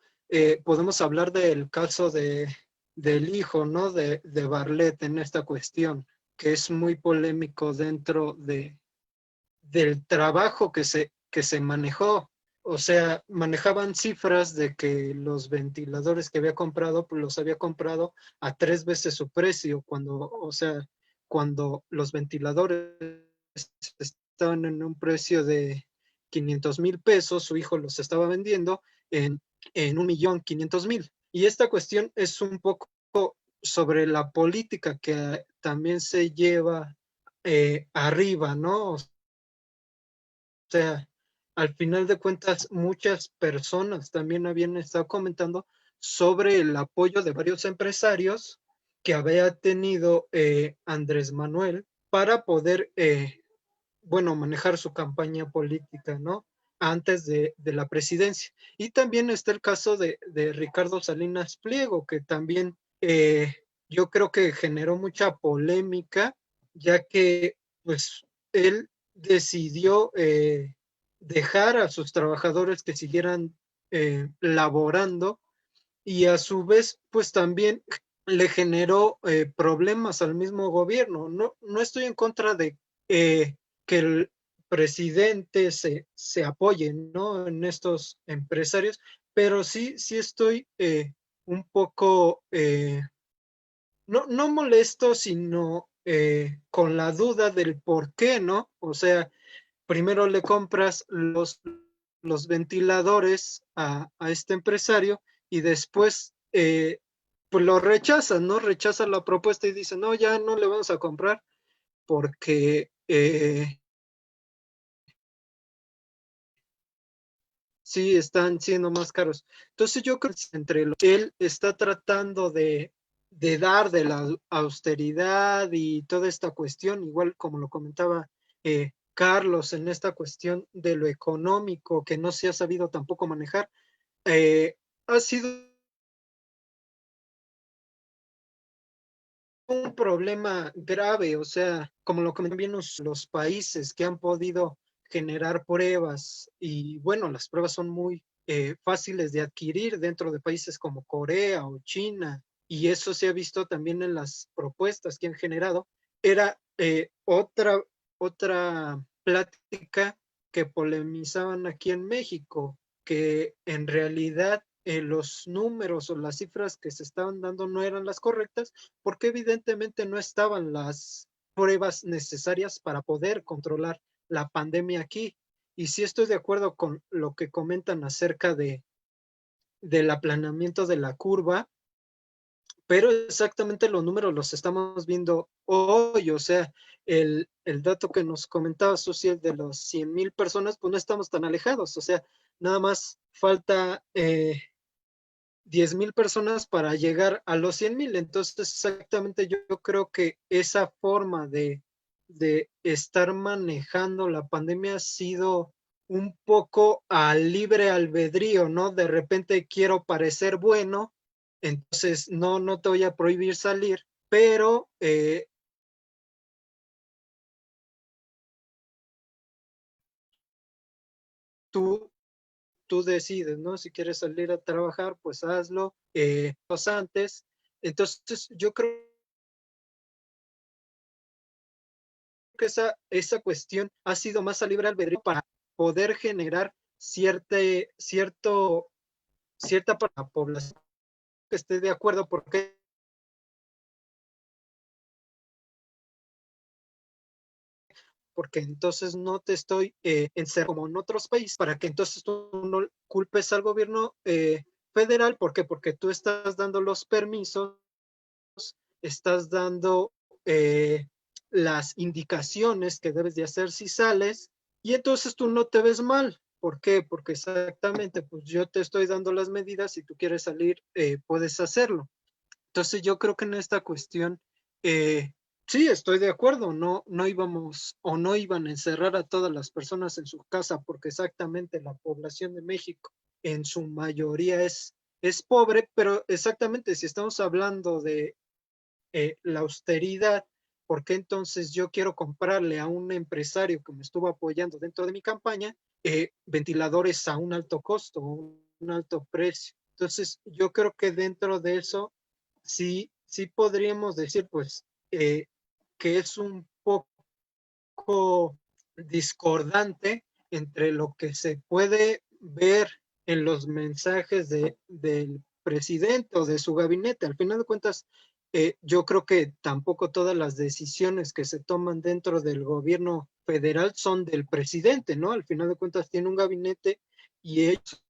Podemos hablar del caso del hijo, ¿no? De Bartlett en esta cuestión, que es muy polémico dentro del trabajo que se manejó. O sea, manejaban cifras de que los ventiladores que había comprado, pues los había comprado a 3 veces su precio, cuando los ventiladores estaban en un precio de 500,000 pesos, su hijo los estaba vendiendo en 1,500,000. Y esta cuestión es un poco sobre la política que también se lleva arriba, ¿no? O sea, al final de cuentas muchas personas también habían estado comentando sobre el apoyo de varios empresarios que había tenido Andrés Manuel para poder, bueno, manejar su campaña política, ¿no? Antes de la presidencia. Y también está el caso de Ricardo Salinas Pliego, que también yo creo que generó mucha polémica, ya que pues él decidió dejar a sus trabajadores que siguieran laborando y a su vez pues también le generó problemas al mismo gobierno. No, no estoy en contra de que el presidente se apoye, ¿no? En estos empresarios, pero sí estoy un poco, no molesto, sino con la duda del por qué, ¿no? O sea, primero le compras los ventiladores a este empresario y después pues lo rechazan, ¿no? Rechazan la propuesta y dicen, no, ya no le vamos a comprar porque sí están siendo más caros. Entonces yo creo que entre lo que él está tratando de dar de la austeridad y toda esta cuestión, igual como lo comentaba Carlos, en esta cuestión de lo económico que no se ha sabido tampoco manejar, ha sido un problema grave, o sea, como lo comentan bien los países que han podido generar pruebas y bueno, las pruebas son muy fáciles de adquirir dentro de países como Corea o China y eso se ha visto también en las propuestas que han generado. Era otra plática que polemizaban aquí en México, que en realidad los números o las cifras que se estaban dando no eran las correctas porque evidentemente no estaban las pruebas necesarias para poder controlar la pandemia aquí. Y sí estoy de acuerdo con lo que comentan acerca del aplanamiento de la curva, pero exactamente los números los estamos viendo hoy, o sea, el dato que nos comentaba Social de los 100,000 personas, pues no estamos tan alejados, o sea, nada más falta 10,000 personas para llegar a los 100,000. Entonces, exactamente yo creo que esa forma de estar manejando la pandemia ha sido un poco a libre albedrío, ¿no? De repente quiero parecer bueno, entonces no te voy a prohibir salir, pero tú, tú decides, ¿no? Si quieres salir a trabajar, pues hazlo, antes. Entonces, yo creo que esa cuestión ha sido más a libre albedrío para poder generar cierta para la población que esté de acuerdo, porque entonces no te estoy encerrando como en otros países, para que entonces tú no culpes al gobierno federal. ¿Por qué? Porque tú estás dando los permisos, estás dando las indicaciones que debes de hacer si sales, y entonces tú no te ves mal. ¿Por qué? Porque exactamente, pues yo te estoy dando las medidas, si tú quieres salir, puedes hacerlo. Entonces yo creo que en esta cuestión, sí, estoy de acuerdo, no íbamos o no iban a encerrar a todas las personas en su casa, porque exactamente la población de México en su mayoría es pobre, pero exactamente si estamos hablando de la austeridad, ¿por qué entonces yo quiero comprarle a un empresario que me estuvo apoyando dentro de mi campaña ventiladores a un alto costo, un alto precio? Entonces, yo creo que dentro de eso sí podríamos decir, pues, que es un poco discordante entre lo que se puede ver en los mensajes del presidente o de su gabinete. Al final de cuentas, yo creo que tampoco todas las decisiones que se toman dentro del gobierno federal son del presidente, ¿no? Al final de cuentas tiene un gabinete y ellos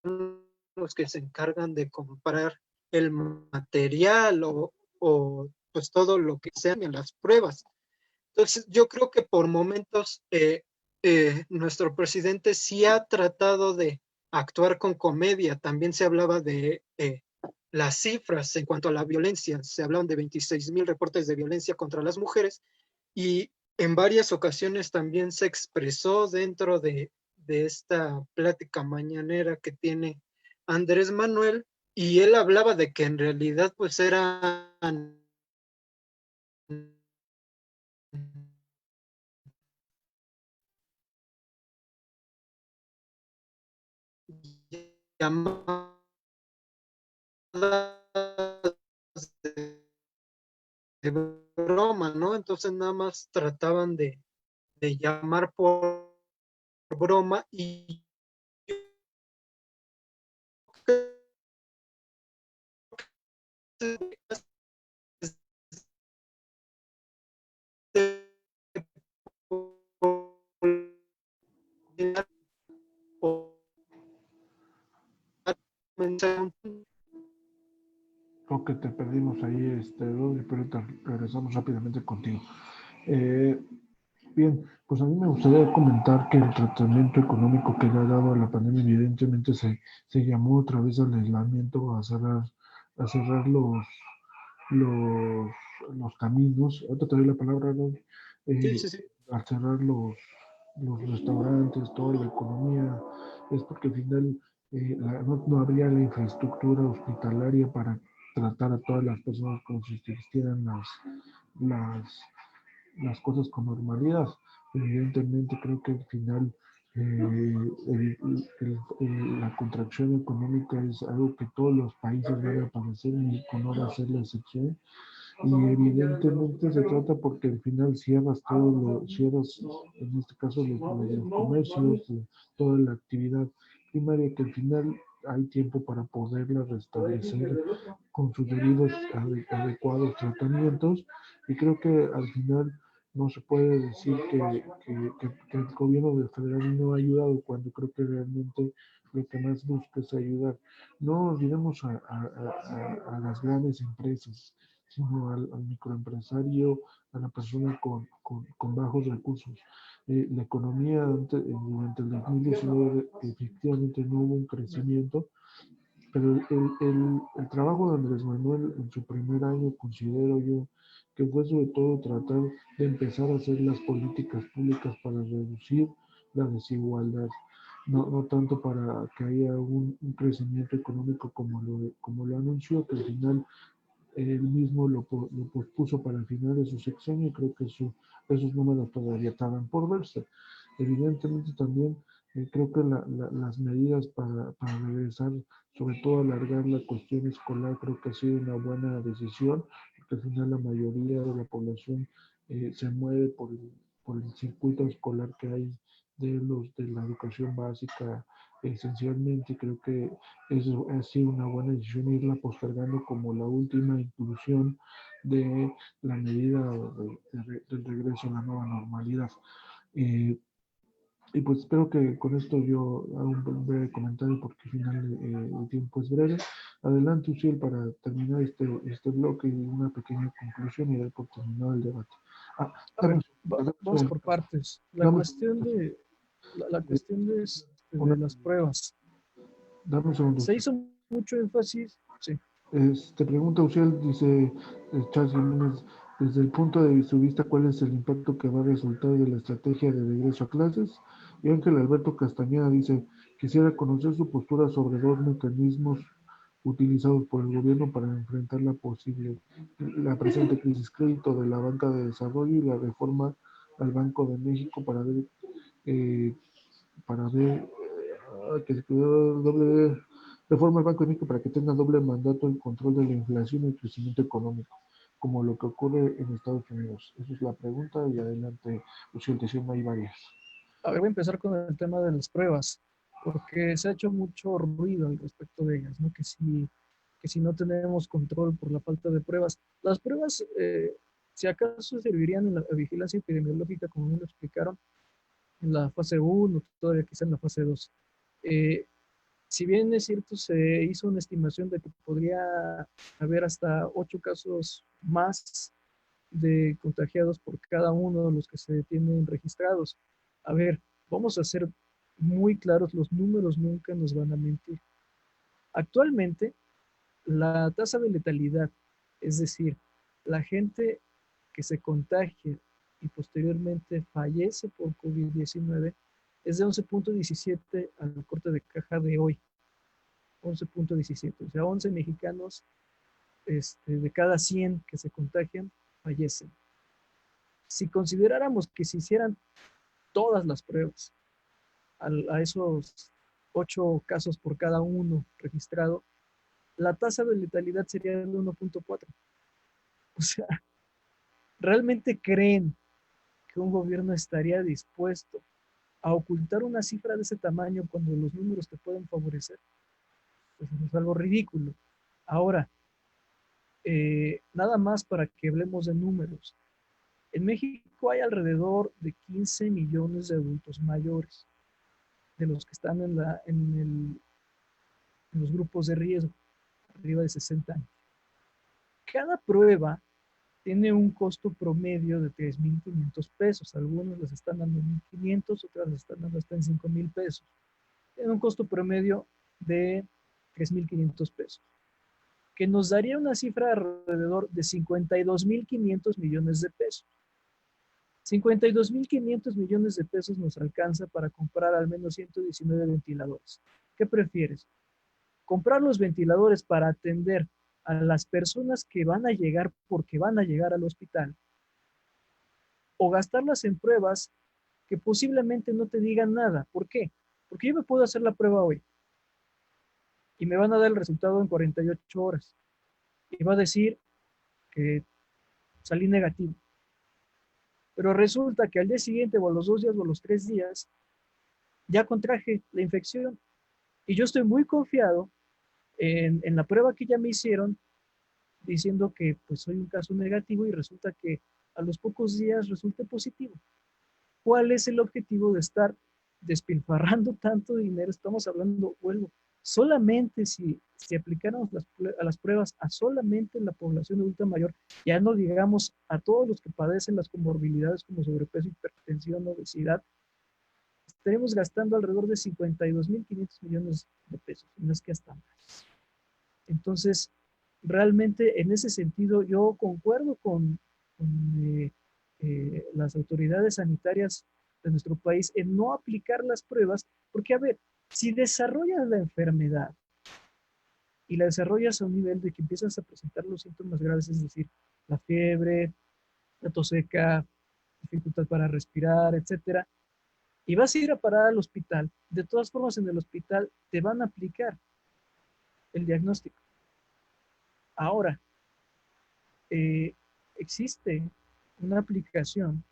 son los que se encargan de comprar el material o pues todo lo que sean en las pruebas. Entonces, yo creo que por momentos nuestro presidente sí ha tratado de actuar con comedia. También se hablaba de las cifras en cuanto a la violencia. Se hablaban de 26,000 reportes de violencia contra las mujeres y en varias ocasiones también se expresó dentro de esta plática mañanera que tiene Andrés Manuel, y él hablaba de que en realidad pues eran llamadas de broma, ¿no? Entonces nada más trataban de llamar por broma y Creo que te perdimos ahí, Rodri, pero regresamos rápidamente contigo. Eh, Bien, pues a mí me gustaría comentar que el tratamiento económico que le ha dado a la pandemia evidentemente se llamó otra vez al aislamiento, a cerrar los, los caminos. Ahorita te doy la palabra, ¿no? sí, Eh, sí, sí. Al cerrar los restaurantes, toda la economía, es porque al final no habría la infraestructura hospitalaria para tratar a todas las personas como si existieran las, las cosas con normalidad. Evidentemente creo que al final la contracción económica es algo que todos los países van a padecer, México no va a ser la excepción. Y evidentemente se trata porque al final cierras en este caso los comercios, toda la actividad primaria, que al final hay tiempo para poderla restablecer con sus debidos adecuados tratamientos. Y creo que al final no se puede decir que el gobierno del federal no ha ayudado cuando creo que realmente lo que más busca es ayudar. No olvidemos a las grandes empresas, sino al microempresario, a la persona con bajos recursos. La economía durante el 2019 efectivamente no hubo un crecimiento, pero el trabajo de Andrés Manuel en su primer año considero yo que fue sobre todo tratar de empezar a hacer las políticas públicas para reducir la desigualdad, no tanto para que haya un crecimiento económico como lo anunció, que al final él mismo lo pospuso para el final de su sexenio y creo que esos números todavía tardan por verse. Evidentemente también creo que las medidas para regresar, sobre todo alargar la cuestión escolar, creo que ha sido una buena decisión, porque al final la mayoría de la población se mueve por el circuito escolar que hay de la educación básica esencialmente. Creo que eso ha sido una buena decisión irla postergando como la última inclusión de la medida del regreso a la nueva normalidad. Eh, y pues espero que con esto yo haga un breve comentario porque al final el tiempo es breve. Adelante, Uciel, para terminar este bloque y una pequeña conclusión y dar por terminado el debate. Ah, A dame, ver, un segundo, vamos por partes. dame un segundo, La eh, cuestión una- de las pruebas. dame un segundo. Se hizo mucho énfasis, sí. Te pregunta Uciel, dice Charles Jiménez, desde el punto de su vista, ¿cuál es el impacto que va a resultar de la estrategia de regreso a clases? Y Ángel Alberto Castañeda dice, quisiera conocer su postura sobre dos mecanismos utilizados por el gobierno para enfrentar la presente crisis, crédito de la banca de desarrollo y la reforma al Banco de México eh, para ver que se quedó doble reforma al Banco de México para que tenga doble mandato el control de la inflación y el crecimiento económico, como lo que ocurre en Estados Unidos. Esa es la pregunta y adelante, Lucio, decirme hay varias. A ver, voy a empezar con el tema de las pruebas, porque se ha hecho mucho ruido al respecto de ellas, ¿no? Que si no tenemos control por la falta de pruebas. Las pruebas, si acaso servirían en la vigilancia epidemiológica, como me lo explicaron, en la fase 1, todavía quizá en la fase 2. Eh, si bien es cierto, se hizo una estimación de que podría haber hasta 8 casos más de contagiados por cada uno de los que se tienen registrados. A ver, vamos a ser muy claros, los números nunca nos van a mentir. Actualmente, la tasa de letalidad, es decir, la gente que se contagia y posteriormente fallece por COVID-19, es de 11.17 al corte de caja de hoy. 11.17, o sea, 11 mexicanos de cada 100 que se contagian fallecen. Si consideráramos que se hicieran todas las pruebas a esos 8 casos por cada uno registrado, la tasa de letalidad sería de 1.4. O sea, ¿realmente creen que un gobierno estaría dispuesto a ocultar una cifra de ese tamaño cuando los números te pueden favorecer? Pues es algo ridículo. Ahora, nada más para que hablemos de números. En México hay alrededor de 15 millones de adultos mayores, de los que están en los grupos de riesgo, arriba de 60 años. Cada prueba tiene un costo promedio de 3.500 pesos. Algunos les están dando 1.500, otras les están dando hasta en 5,000 pesos. Tiene un costo promedio de 3.500 pesos, que nos daría una cifra alrededor de 52.500 millones de pesos. 52.500 millones de pesos nos alcanza para comprar al menos 119 ventiladores. ¿Qué prefieres? ¿Comprar los ventiladores para atender a las personas que van a llegar porque van a llegar al hospital? ¿O gastarlas en pruebas que posiblemente no te digan nada? ¿Por qué? Porque yo me puedo hacer la prueba hoy y me van a dar el resultado en 48 horas. Y va a decir que salí negativo. Pero resulta que al día siguiente o a los 2 días o a los 3 días ya contraje la infección. Y yo estoy muy confiado en la prueba que ya me hicieron, diciendo que pues soy un caso negativo y resulta que a los pocos días resulte positivo. ¿Cuál es el objetivo de estar despilfarrando tanto dinero? Estamos hablando, vuelvo, solamente si aplicáramos las pruebas a solamente la población adulta mayor, ya no digamos a todos los que padecen las comorbilidades como sobrepeso, hipertensión, obesidad, estaremos gastando alrededor de 52.500 millones de pesos, no es que hasta más. Entonces, realmente en ese sentido yo concuerdo con las autoridades sanitarias de nuestro país en no aplicar las pruebas, porque a ver, si desarrollas la enfermedad y la desarrollas a un nivel de que empiezas a presentar los síntomas graves, es decir, la fiebre, la tos seca, dificultad para respirar, etcétera, y vas a ir a parar al hospital, de todas formas en el hospital te van a aplicar el diagnóstico. Ahora, existe una aplicación,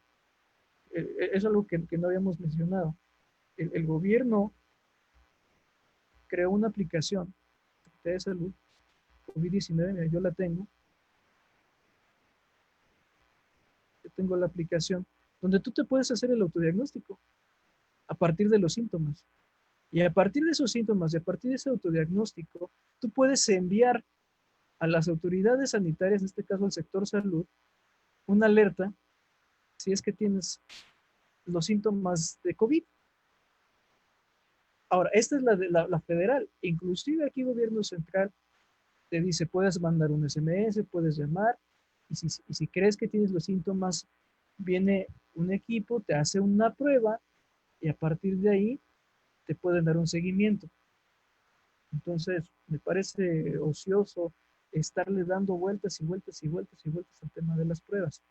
es algo que no habíamos mencionado. El gobierno creó una aplicación de salud, COVID-19, yo la tengo. Yo tengo la aplicación donde tú te puedes hacer el autodiagnóstico a partir de los síntomas. Y a partir de esos síntomas y a partir de ese autodiagnóstico, tú puedes enviar a las autoridades sanitarias, en este caso al sector salud, una alerta si es que tienes los síntomas de COVID. Ahora, esta es la federal. Inclusive aquí gobierno central te dice, puedes mandar un SMS, puedes llamar, y si crees que tienes los síntomas, viene un equipo, te hace una prueba, y a partir de ahí te pueden dar un seguimiento. Entonces, me parece ocioso estarle dando vueltas y vueltas y vueltas y vueltas al tema de las pruebas.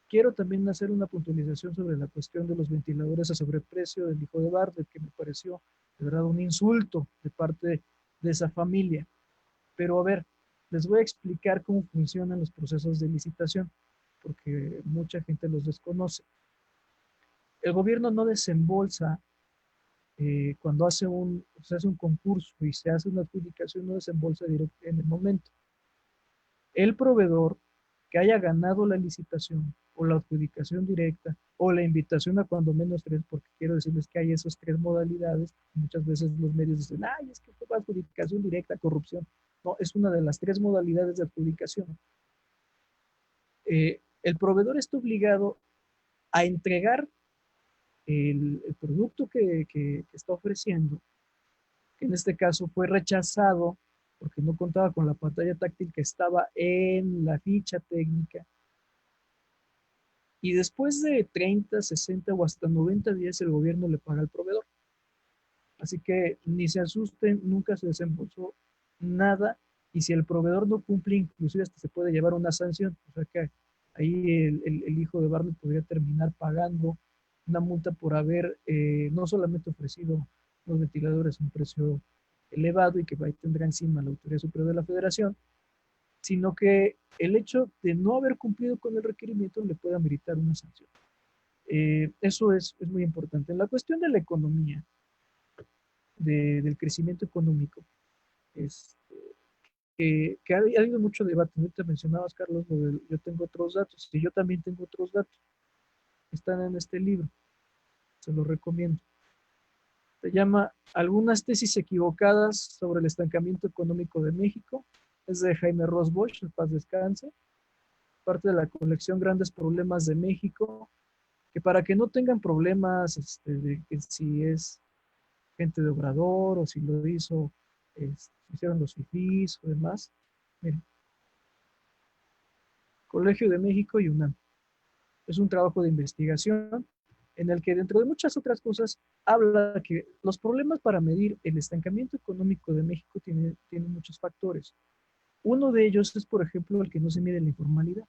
Quiero también hacer una puntualización sobre la cuestión de los ventiladores a sobreprecio del hijo de Bartlett, que me pareció de verdad un insulto de parte de esa familia. Pero a ver, les voy a explicar cómo funcionan los procesos de licitación, porque mucha gente los desconoce. El gobierno no desembolsa cuando se hace un concurso y se hace una adjudicación, no desembolsa directo en el momento. El proveedor que haya ganado la licitación o la adjudicación directa o la invitación a cuando menos 3, porque quiero decirles que hay esas 3 modalidades. Muchas veces los medios dicen, ay, es que fue adjudicación directa, corrupción. No, es una de las 3 modalidades de adjudicación. El proveedor está obligado a entregar el producto que está ofreciendo, que en este caso fue rechazado porque no contaba con la pantalla táctil que estaba en la ficha técnica, y después de 30, 60 o hasta 90 días el gobierno le paga al proveedor. Así que ni se asusten, nunca se desembolsó nada, y si el proveedor no cumple, inclusive hasta se puede llevar una sanción. O sea que ahí el hijo de Barney podría terminar pagando una multa por haber no solamente ofrecido los ventiladores a un precio elevado y que ahí tendrá encima la Autoridad Superior de la Federación, sino que el hecho de no haber cumplido con el requerimiento le puede ameritar una sanción. Eso es muy importante. En la cuestión de la economía, del crecimiento económico, es, que ha habido mucho debate. ¿No? Te mencionabas, Carlos, yo tengo otros datos, y yo también tengo otros datos. Están en este libro, se los recomiendo. Se llama Algunas tesis equivocadas sobre el estancamiento económico de México. Es de Jaime Ross Bosch, en paz descanse. Parte de la colección Grandes Problemas de México, que para que no tengan problemas de que si es gente de Obrador o si lo hicieron los fifís o demás. Miren, Colegio de México y UNAM. Es un trabajo de investigación en el que, dentro de muchas otras cosas, habla que los problemas para medir el estancamiento económico de México tienen muchos factores. Uno de ellos es, por ejemplo, el que no se mide la informalidad.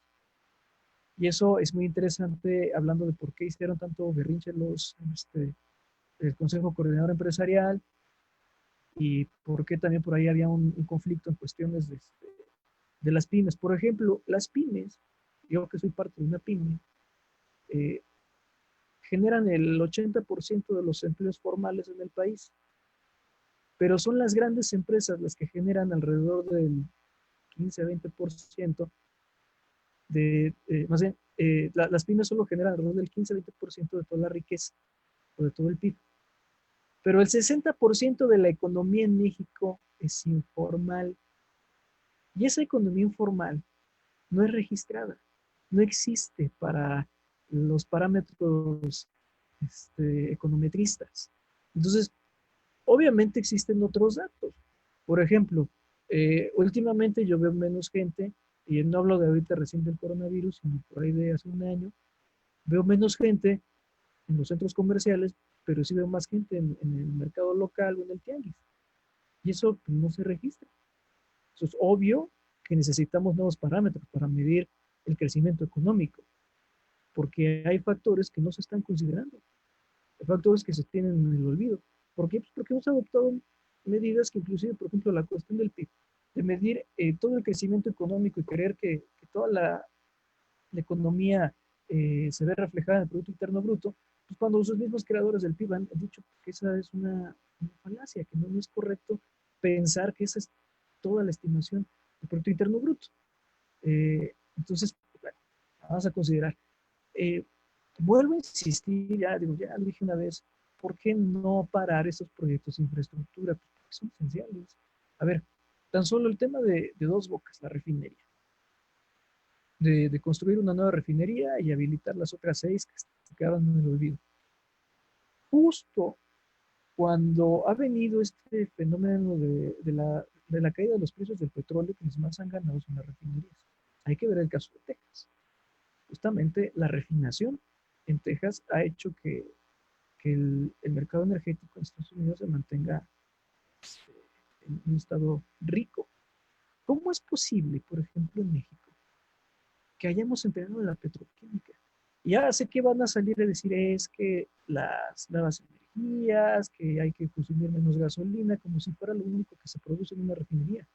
Y eso es muy interesante, hablando de por qué hicieron tanto berrinche el Consejo Coordinador Empresarial, y por qué también por ahí había un conflicto en cuestiones de las pymes. Por ejemplo, las pymes, yo que soy parte de una pyme, eh, generan el 80% de los empleos formales en el país, pero son las grandes empresas las que generan alrededor del 15-20% más bien, las pymes solo generan alrededor del 15-20% de toda la riqueza o de todo el PIB. Pero el 60% de la economía en México es informal. Y esa economía informal no es registrada, no existe para los parámetros econometristas. Entonces, obviamente existen otros datos. Por ejemplo, últimamente yo veo menos gente, y no hablo de ahorita recién del coronavirus, sino por ahí de hace un año, veo menos gente en los centros comerciales, pero sí veo más gente en el mercado local o en el tianguis. Y eso pues, no se registra. Eso es obvio que necesitamos nuevos parámetros para medir el crecimiento económico, porque hay factores que no se están considerando, hay factores que se tienen en el olvido. ¿Por qué? Pues porque hemos adoptado medidas que inclusive, por ejemplo, la cuestión del PIB, de medir todo el crecimiento económico y creer que toda la economía se ve reflejada en el Producto Interno Bruto, pues cuando los mismos creadores del PIB han dicho que esa es una falacia, que no es correcto pensar que esa es toda la estimación del Producto Interno Bruto. Entonces, bueno, vamos a considerar. Vuelvo a insistir, ya lo dije una vez, ¿por qué no parar esos proyectos de infraestructura? Pues porque son esenciales. A ver, tan solo el tema de Dos Bocas, la refinería, de construir una nueva refinería y habilitar las otras 6 que se quedaron en el olvido. Justo cuando ha venido este fenómeno de la caída de los precios del petróleo, quienes más han ganado son las refinerías. Hay que ver el caso de Texas. Justamente la refinación en Texas ha hecho que el mercado energético en Estados Unidos se mantenga en un estado rico. ¿Cómo es posible, por ejemplo, en México, que hayamos empleado de la petroquímica? Y ahora sé que van a salir a decir es que las nuevas energías, que hay que consumir menos gasolina, como si fuera lo único que se produce en una refinería.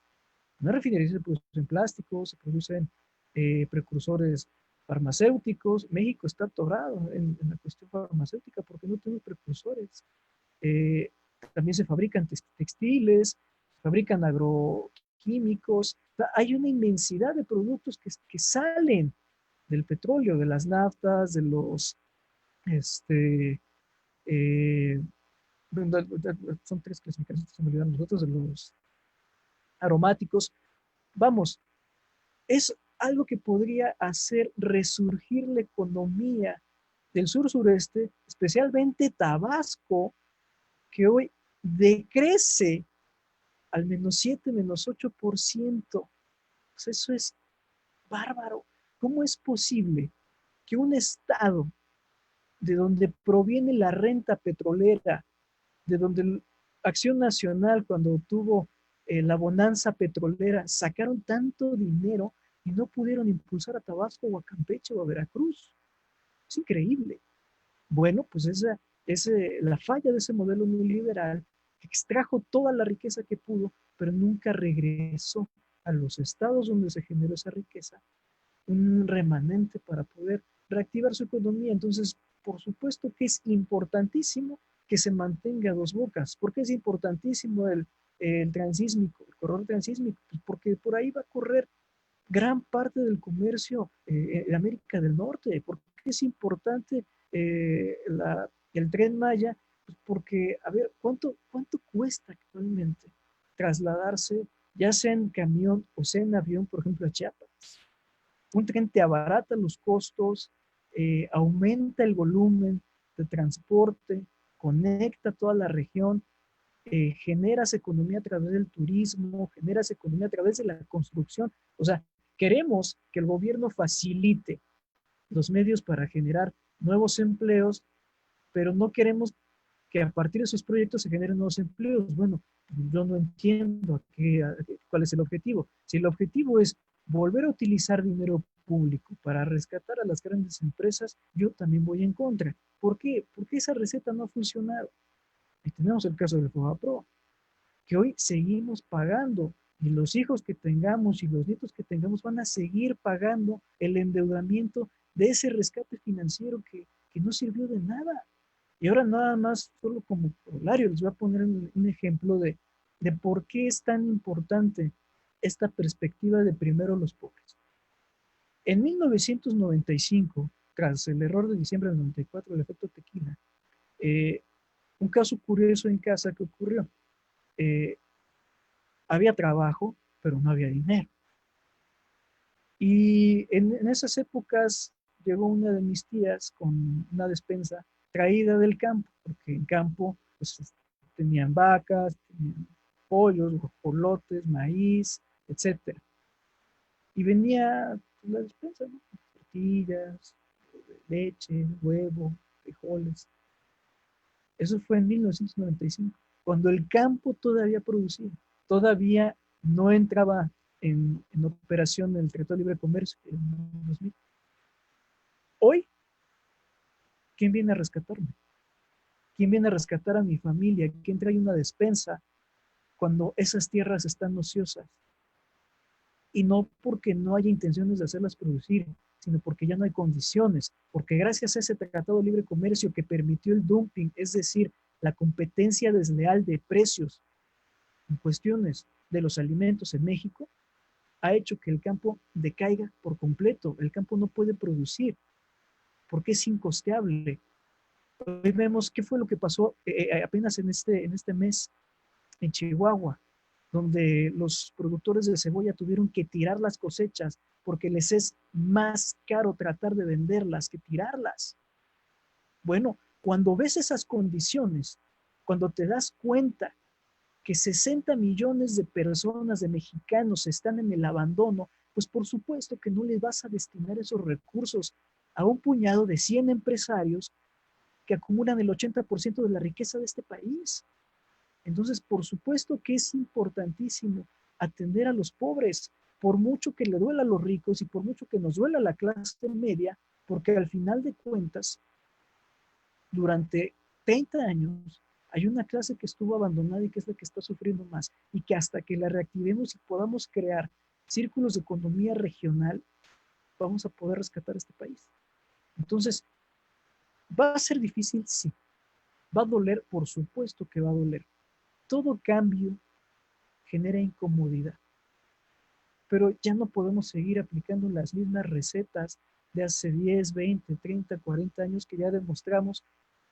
En una refinería se producen plásticos, se producen precursores farmacéuticos. México está atorado en la cuestión farmacéutica porque no tenemos precursores. Eh, También se fabrican textiles, se fabrican agroquímicos. O sea, hay una inmensidad de productos que salen del petróleo, de las naftas, de los, eh, son 3 clasificaciones, se me olvidan los otros, de los aromáticos. Vamos, es algo que podría hacer resurgir la economía del sur-sureste, especialmente Tabasco, que hoy decrece al -7, -8%. Pues eso es bárbaro. ¿Cómo es posible que un estado de donde proviene la renta petrolera, de donde Acción Nacional, cuando tuvo la bonanza petrolera, sacaron tanto dinero y no pudieron impulsar a Tabasco o a Campeche o a Veracruz? Es increíble. Bueno, pues esa es la falla de ese modelo neoliberal, que extrajo toda la riqueza que pudo, pero nunca regresó a los estados donde se generó esa riqueza un remanente para poder reactivar su economía. Entonces, por supuesto que es importantísimo que se mantenga Dos Bocas. ¿Por qué es importantísimo el transísmico, el corredor transísmico? Pues porque por ahí va a correr gran parte del comercio en América del Norte. ¿Por qué es importante el Tren Maya? Pues porque, a ver, ¿cuánto cuesta actualmente trasladarse, ya sea en camión o sea en avión, por ejemplo, a Chiapas? Un tren te abarata los costos, aumenta el volumen de transporte, conecta toda la región, generas economía a través del turismo, generas economía a través de la construcción. O sea, queremos que el gobierno facilite los medios para generar nuevos empleos, pero no queremos que a partir de esos proyectos se generen nuevos empleos. Bueno, yo no entiendo cuál es el objetivo. Si el objetivo es volver a utilizar dinero público para rescatar a las grandes empresas, yo también voy en contra. ¿Por qué? Porque esa receta no ha funcionado. Y tenemos el caso del FOBAPRO, que hoy seguimos pagando, y los hijos que tengamos y los nietos que tengamos van a seguir pagando el endeudamiento de ese rescate financiero que no sirvió de nada. Y ahora nada más, solo como corolario, les voy a poner un ejemplo de por qué es tan importante esta perspectiva de primero los pobres. En 1995, tras el error de diciembre del 94, el efecto tequila, un caso curioso en casa que ocurrió. Había trabajo, pero no había dinero. Y en esas épocas llegó una de mis tías con una despensa traída del campo, porque en campo pues, tenían vacas, tenían pollos, guajolotes, maíz, etc. Y venía pues, la despensa, ¿no? Tortillas, leche, huevo, frijoles. Eso fue en 1995, cuando el campo todavía producía, todavía no entraba en operación el Tratado de Libre Comercio en 2000. Hoy, ¿quién viene a rescatarme? ¿Quién viene a rescatar a mi familia? ¿Quién trae una despensa cuando esas tierras están ociosas? Y no porque no haya intenciones de hacerlas producir, sino porque ya no hay condiciones, porque gracias a ese Tratado de Libre Comercio que permitió el dumping, es decir, la competencia desleal de precios en cuestiones de los alimentos en México, ha hecho que el campo decaiga por completo. El campo no puede producir porque es incosteable. Hoy vemos qué fue lo que pasó apenas en este mes en Chihuahua, donde los productores de cebolla tuvieron que tirar las cosechas porque les es más caro tratar de venderlas que tirarlas. Bueno, cuando ves esas condiciones, cuando te das cuenta que 60 millones de personas, de mexicanos, están en el abandono, pues por supuesto que no les vas a destinar esos recursos a un puñado de 100 empresarios que acumulan el 80% de la riqueza de este país. Entonces, por supuesto que es importantísimo atender a los pobres, por mucho que le duela a los ricos y por mucho que nos duela a la clase media, porque al final de cuentas, durante 30 años, hay una clase que estuvo abandonada y que es la que está sufriendo más, y que hasta que la reactivemos y podamos crear círculos de economía regional, vamos a poder rescatar este país. Entonces, ¿va a ser difícil? Sí. ¿Va a doler? Por supuesto que va a doler. Todo cambio genera incomodidad, pero ya no podemos seguir aplicando las mismas recetas de hace 10, 20, 30, 40 años que ya demostramos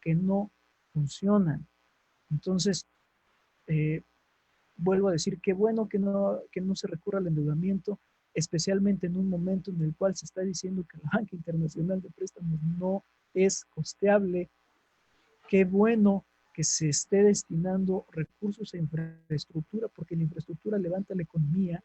que no funcionan. Entonces, vuelvo a decir, qué bueno que no se recurra al endeudamiento, especialmente en un momento en el cual se está diciendo que la banca internacional de préstamos no es costeable, qué bueno que se esté destinando recursos a infraestructura, porque la infraestructura levanta la economía.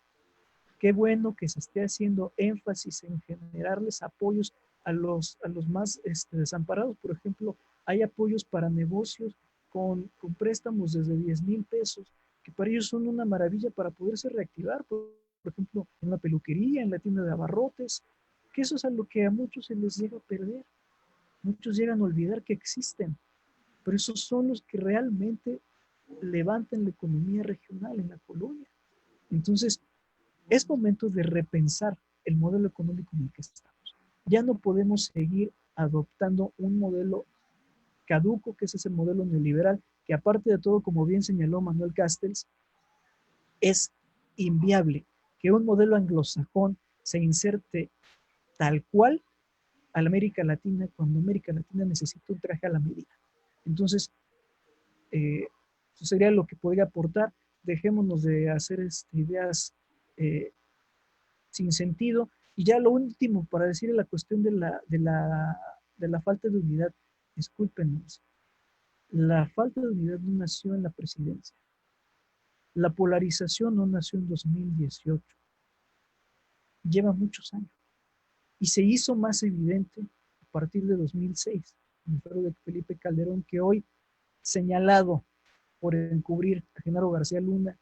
Qué bueno que se esté haciendo énfasis en generarles apoyos a los más desamparados. Por ejemplo, hay apoyos para negocios con préstamos desde 10,000 pesos, que para ellos son una maravilla para poderse reactivar. Por ejemplo, en la peluquería, en la tienda de abarrotes, que eso es a lo que a muchos se les llega a perder. Muchos llegan a olvidar que existen, pero esos son los que realmente levantan la economía regional en la colonia. Entonces, es momento de repensar el modelo económico en el que estamos. Ya no podemos seguir adoptando un modelo caduco, que es ese modelo neoliberal, que aparte de todo, como bien señaló Manuel Castells, es inviable que un modelo anglosajón se inserte tal cual a la América Latina cuando América Latina necesita un traje a la medida. Entonces, eso sería lo que podría aportar. Dejémonos de hacer ideas sin sentido. Y ya lo último, para decir la cuestión de la falta de unidad, discúlpenos, la falta de unidad no nació en la presidencia. La polarización no nació en 2018. Lleva muchos años. Y se hizo más evidente a partir de 2006, en el fuero de Felipe Calderón, que hoy, señalado por encubrir a Genaro García Luna,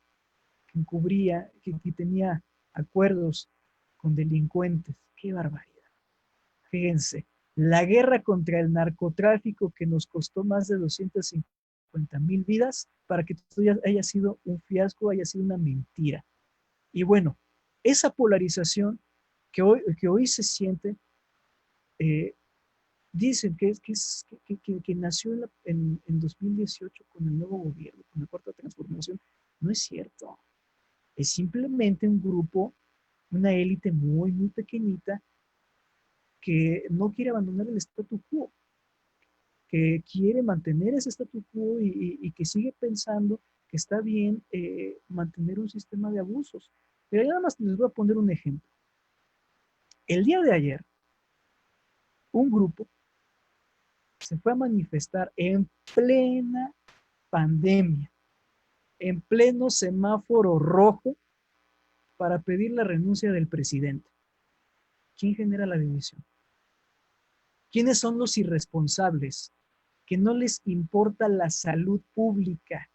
que encubría, que tenía acuerdos con delincuentes. ¡Qué barbaridad! Fíjense, la guerra contra el narcotráfico que nos costó más de 250,000 vidas para que esto haya sido un fiasco, haya sido una mentira. Y bueno, esa polarización que hoy se siente, dicen que nació en 2018 con el nuevo gobierno, con la cuarta transformación. No es cierto. Es simplemente un grupo, una élite muy, muy pequeñita que no quiere abandonar el statu quo, que quiere mantener ese statu quo y que sigue pensando que está bien mantener un sistema de abusos. Pero nada más les voy a poner un ejemplo. El día de ayer, un grupo se fue a manifestar en plena pandemia, en pleno semáforo rojo, para pedir la renuncia del presidente. ¿Quién genera la división? ¿Quiénes son los irresponsables que no les importa la salud pública,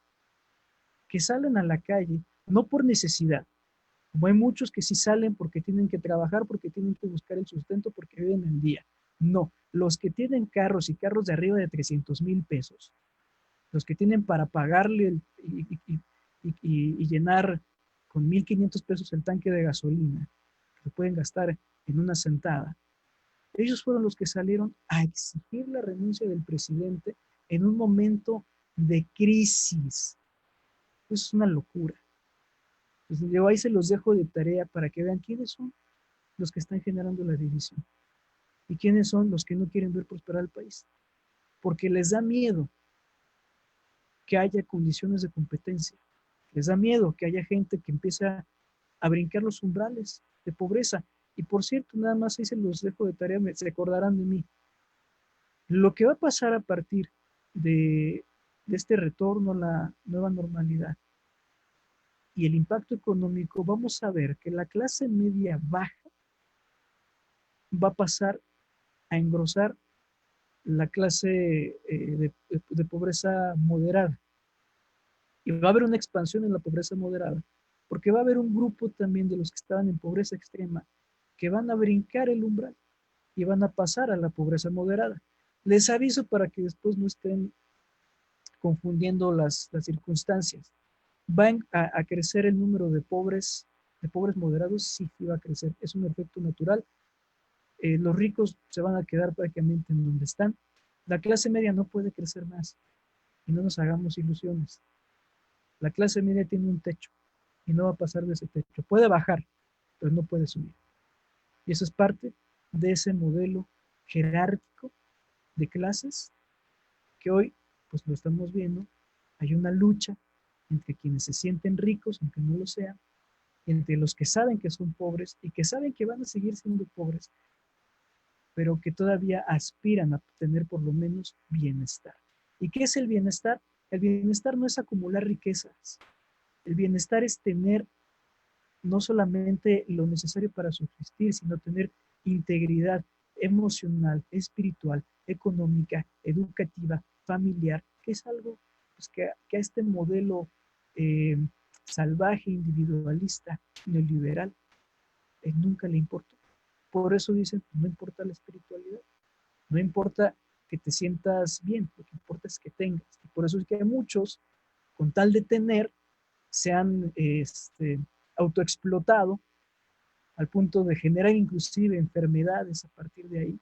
que salen a la calle no por necesidad, como hay muchos que sí salen porque tienen que trabajar, porque tienen que buscar el sustento, porque viven el día? No, los que tienen carros y carros de arriba de 300,000 pesos, los que tienen para pagarle y llenar con 1,500 pesos el tanque de gasolina, que lo pueden gastar en una sentada, ellos fueron los que salieron a exigir la renuncia del presidente en un momento de crisis. Eso es una locura. Pues yo ahí se los dejo de tarea para que vean quiénes son los que están generando la división y quiénes son los que no quieren ver prosperar al país, porque les da miedo que haya condiciones de competencia, les da miedo que haya gente que empiece a brincar los umbrales de pobreza. Y por cierto, nada más ahí se los dejo de tarea, se acordarán de mí. Lo que va a pasar a partir de este retorno a la nueva normalidad y el impacto económico, vamos a ver que la clase media baja va a pasar a engrosar la clase de pobreza moderada. Y va a haber una expansión en la pobreza moderada, porque va a haber un grupo también de los que estaban en pobreza extrema que van a brincar el umbral y van a pasar a la pobreza moderada. Les aviso para que después no estén confundiendo las circunstancias. ¿Va a crecer el número de pobres moderados? Sí, sí va a crecer. Es un efecto natural. Los ricos se van a quedar prácticamente en donde están. La clase media no puede crecer más. Y no nos hagamos ilusiones. La clase media tiene un techo y no va a pasar de ese techo. Puede bajar, pero no puede subir. Y eso es parte de ese modelo jerárquico de clases que hoy pues lo estamos viendo. Hay una lucha entre quienes se sienten ricos, aunque no lo sean, entre los que saben que son pobres y que saben que van a seguir siendo pobres. pero que todavía aspiran a tener por lo menos bienestar. ¿Y qué es el bienestar? El bienestar no es acumular riquezas. El bienestar es tener no solamente lo necesario para subsistir, sino tener integridad emocional, espiritual, económica, educativa, familiar, que es algo pues, que a este modelo eh, salvaje, individualista, neoliberal, nunca le importó. Por eso dicen, no importa la espiritualidad, no importa que te sientas bien, lo que importa es que tengas. Y por eso es que hay muchos, con tal de tener, se han autoexplotado al punto de generar inclusive enfermedades a partir de ahí,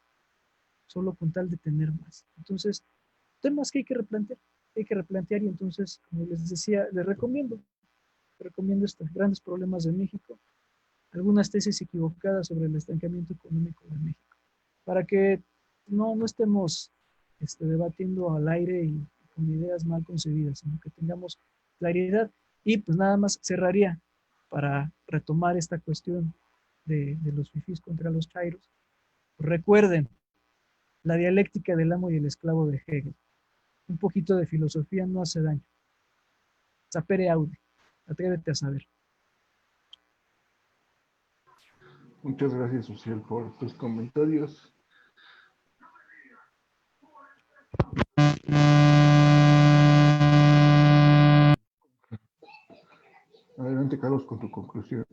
solo con tal de tener más. Entonces, temas que hay que replantear y entonces, como les decía, les recomiendo estos grandes problemas de México, algunas tesis equivocadas sobre el estancamiento económico de México, para que no estemos debatiendo al aire y con ideas mal concebidas, sino que tengamos claridad. Y pues nada más cerraría para retomar esta cuestión de los fifís contra los chairos. Recuerden la dialéctica del amo y el esclavo de Hegel. Un poquito de filosofía no hace daño. Sapere aude. Atrévete a saber. Muchas gracias, Social, por tus comentarios. Adelante, Carlos, con tu conclusión.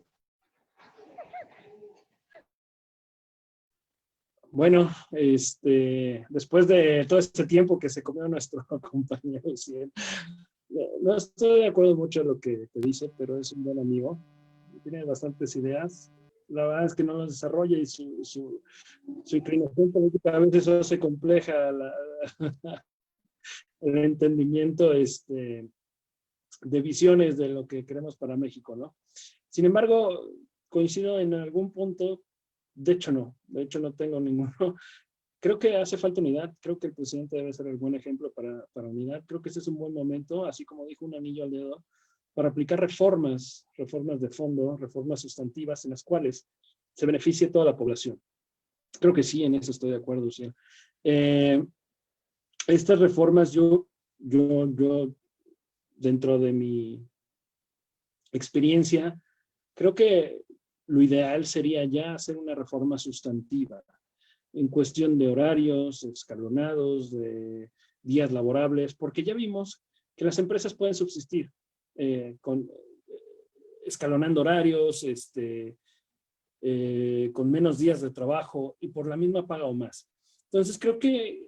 Bueno, después de todo este tiempo que se comió nuestro compañero, no estoy de acuerdo mucho en lo que dice, pero es un buen amigo. Tiene bastantes ideas. La verdad es que no las desarrolla y su inclinación política a veces hace compleja el entendimiento de visiones de lo que queremos para México, ¿no? Sin embargo, coincido en algún punto, de hecho no tengo ninguno. Creo que hace falta unidad, creo que el presidente debe ser el buen ejemplo para unidad, creo que ese es un buen momento, así como dijo, un anillo al dedo, para aplicar reformas de fondo, reformas sustantivas en las cuales se beneficie toda la población. Creo que sí, en eso estoy de acuerdo, sí. Estas reformas yo, dentro de mi experiencia, creo que lo ideal sería ya hacer una reforma sustantiva en cuestión de horarios escalonados, de días laborables, porque ya vimos que las empresas pueden subsistir escalonando horarios, con menos días de trabajo y por la misma paga o más. Entonces creo que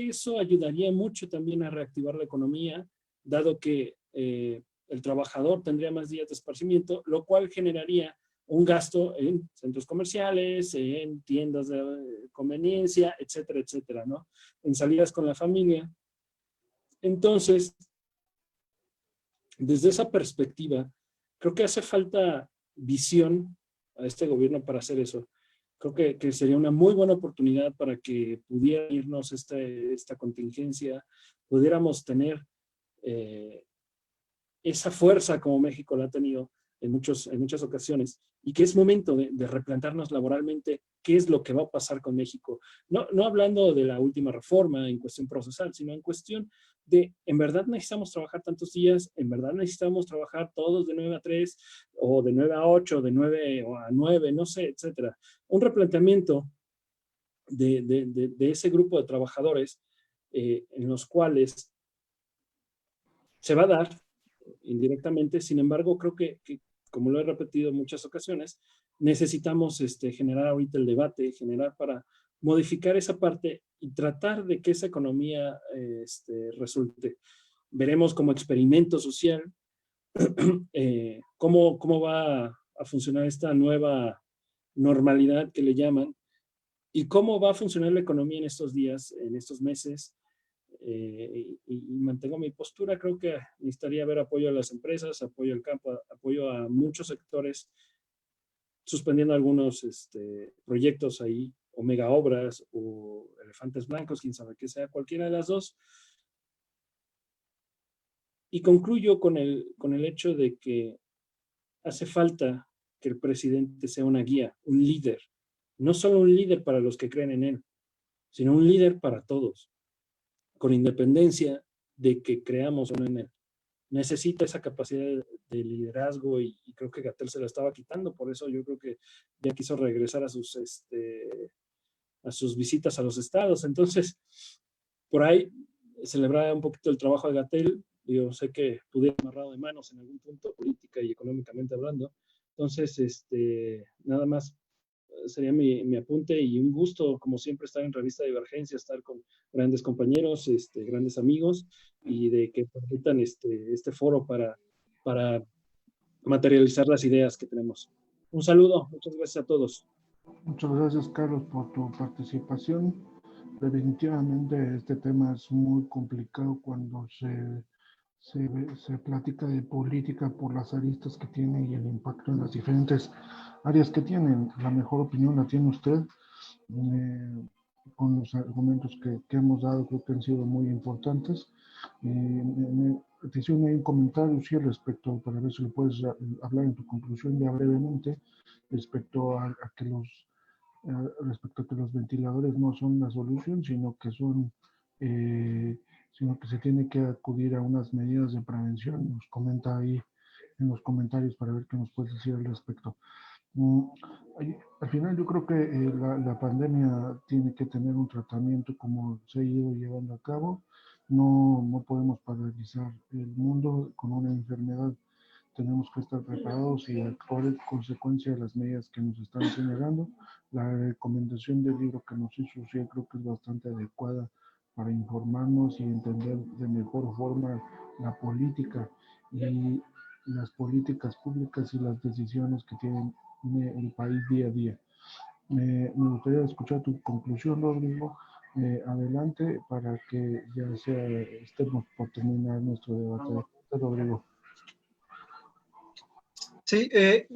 eso ayudaría mucho también a reactivar la economía, dado que el trabajador tendría más días de esparcimiento, lo cual generaría un gasto en centros comerciales, en tiendas de conveniencia, etcétera, etcétera, ¿no? En salidas con la familia. Entonces, desde esa perspectiva, creo que hace falta visión a este gobierno para hacer eso. Creo que sería una muy buena oportunidad para que pudiera irnos esta contingencia, pudiéramos tener esa fuerza como México la ha tenido en muchas ocasiones, y que es momento de replantarnos laboralmente qué es lo que va a pasar con México. No hablando de la última reforma en cuestión procesal, sino en cuestión de, ¿en verdad necesitamos trabajar tantos días? ¿En verdad necesitamos trabajar todos de 9 a 3, o de 9 a 8, de 9 a 9, no sé, etcétera? Un replanteamiento de ese grupo de trabajadores en los cuales se va a dar indirectamente. Sin embargo, creo que como lo he repetido en muchas ocasiones, necesitamos generar ahorita el debate, generar para modificar esa parte y tratar de que esa economía resulte. Veremos como experimento social cómo va a funcionar esta nueva normalidad que le llaman, y cómo va a funcionar la economía en estos días, en estos meses. Y mantengo mi postura. Creo que necesitaría haber apoyo a las empresas, apoyo al campo, apoyo a muchos sectores, suspendiendo algunos proyectos ahí, o mega obras, o elefantes blancos, quién sabe que sea, cualquiera de las dos. Y concluyo con el hecho de que hace falta que el presidente sea una guía, un líder, no solo un líder para los que creen en él, sino un líder para todos, con independencia de que creamos o no en él. Necesita esa capacidad de liderazgo y creo que Gatell se la estaba quitando, por eso yo creo que ya quiso regresar a sus visitas a los estados. Entonces, por ahí celebrar un poquito el trabajo de Gatell. Yo sé que pudiera amarrado de manos en algún punto, política y económicamente hablando. Entonces, nada más sería mi apunte y un gusto, como siempre, estar en Revista Divergencia, estar con grandes compañeros, grandes amigos y de que permitan este foro para materializar las ideas que tenemos. Un saludo, muchas gracias a todos. Muchas gracias, Carlos, por tu participación. Definitivamente este tema es muy complicado cuando se platica de política por las aristas que tiene y el impacto en las diferentes áreas que tienen. La mejor opinión la tiene usted. Con los argumentos que hemos dado, creo que han sido muy importantes. Te hicieron un comentario, sí, respecto, para ver si lo puedes hablar en tu conclusión ya brevemente, respecto a que respecto a que los ventiladores no son la solución, sino que se tiene que acudir a unas medidas de prevención. Nos comenta ahí en los comentarios para ver qué nos puedes decir al respecto. Al final yo creo que la pandemia tiene que tener un tratamiento como se ha ido llevando a cabo. No podemos paralizar el mundo con una enfermedad. Tenemos que estar preparados y actuar en consecuencia de las medidas que nos están señalando. La recomendación del libro que nos hizo, sí, creo que es bastante adecuada para informarnos y entender de mejor forma la política y las políticas públicas y las decisiones que tienen el país día a día. Me gustaría escuchar tu conclusión, Rodrigo. Adelante para que ya estemos por terminar nuestro debate. Rodrigo. Sí,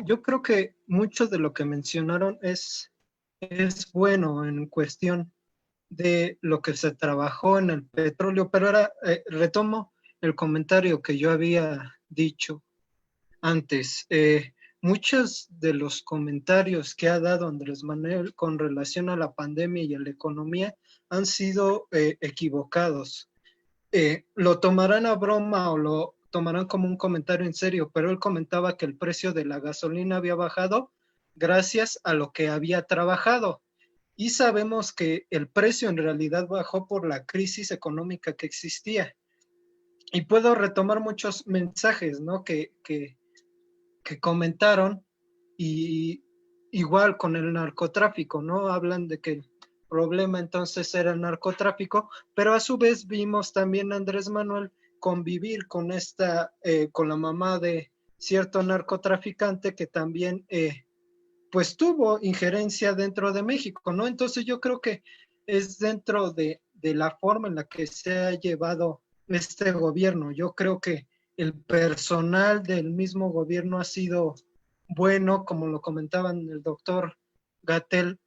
yo creo que mucho de lo que mencionaron es bueno en cuestión de lo que se trabajó en el petróleo, pero ahora retomo el comentario que yo había dicho antes. Muchos de los comentarios que ha dado Andrés Manuel con relación a la pandemia y a la economía han sido equivocados. Lo tomarán a broma o lo tomarán como un comentario en serio, pero él comentaba que el precio de la gasolina había bajado gracias a lo que había trabajado. Y sabemos que el precio en realidad bajó por la crisis económica que existía. Y puedo retomar muchos mensajes, ¿no? que comentaron, y igual con el narcotráfico, ¿no? Hablan de que el problema entonces era el narcotráfico, pero a su vez vimos también a Andrés Manuel convivir con con la mamá de cierto narcotraficante que también pues tuvo injerencia dentro de México, ¿no? Entonces yo creo que es dentro de la forma en la que se ha llevado este gobierno. Yo creo que el personal del mismo gobierno ha sido bueno, como lo comentaban el doctor Gatell,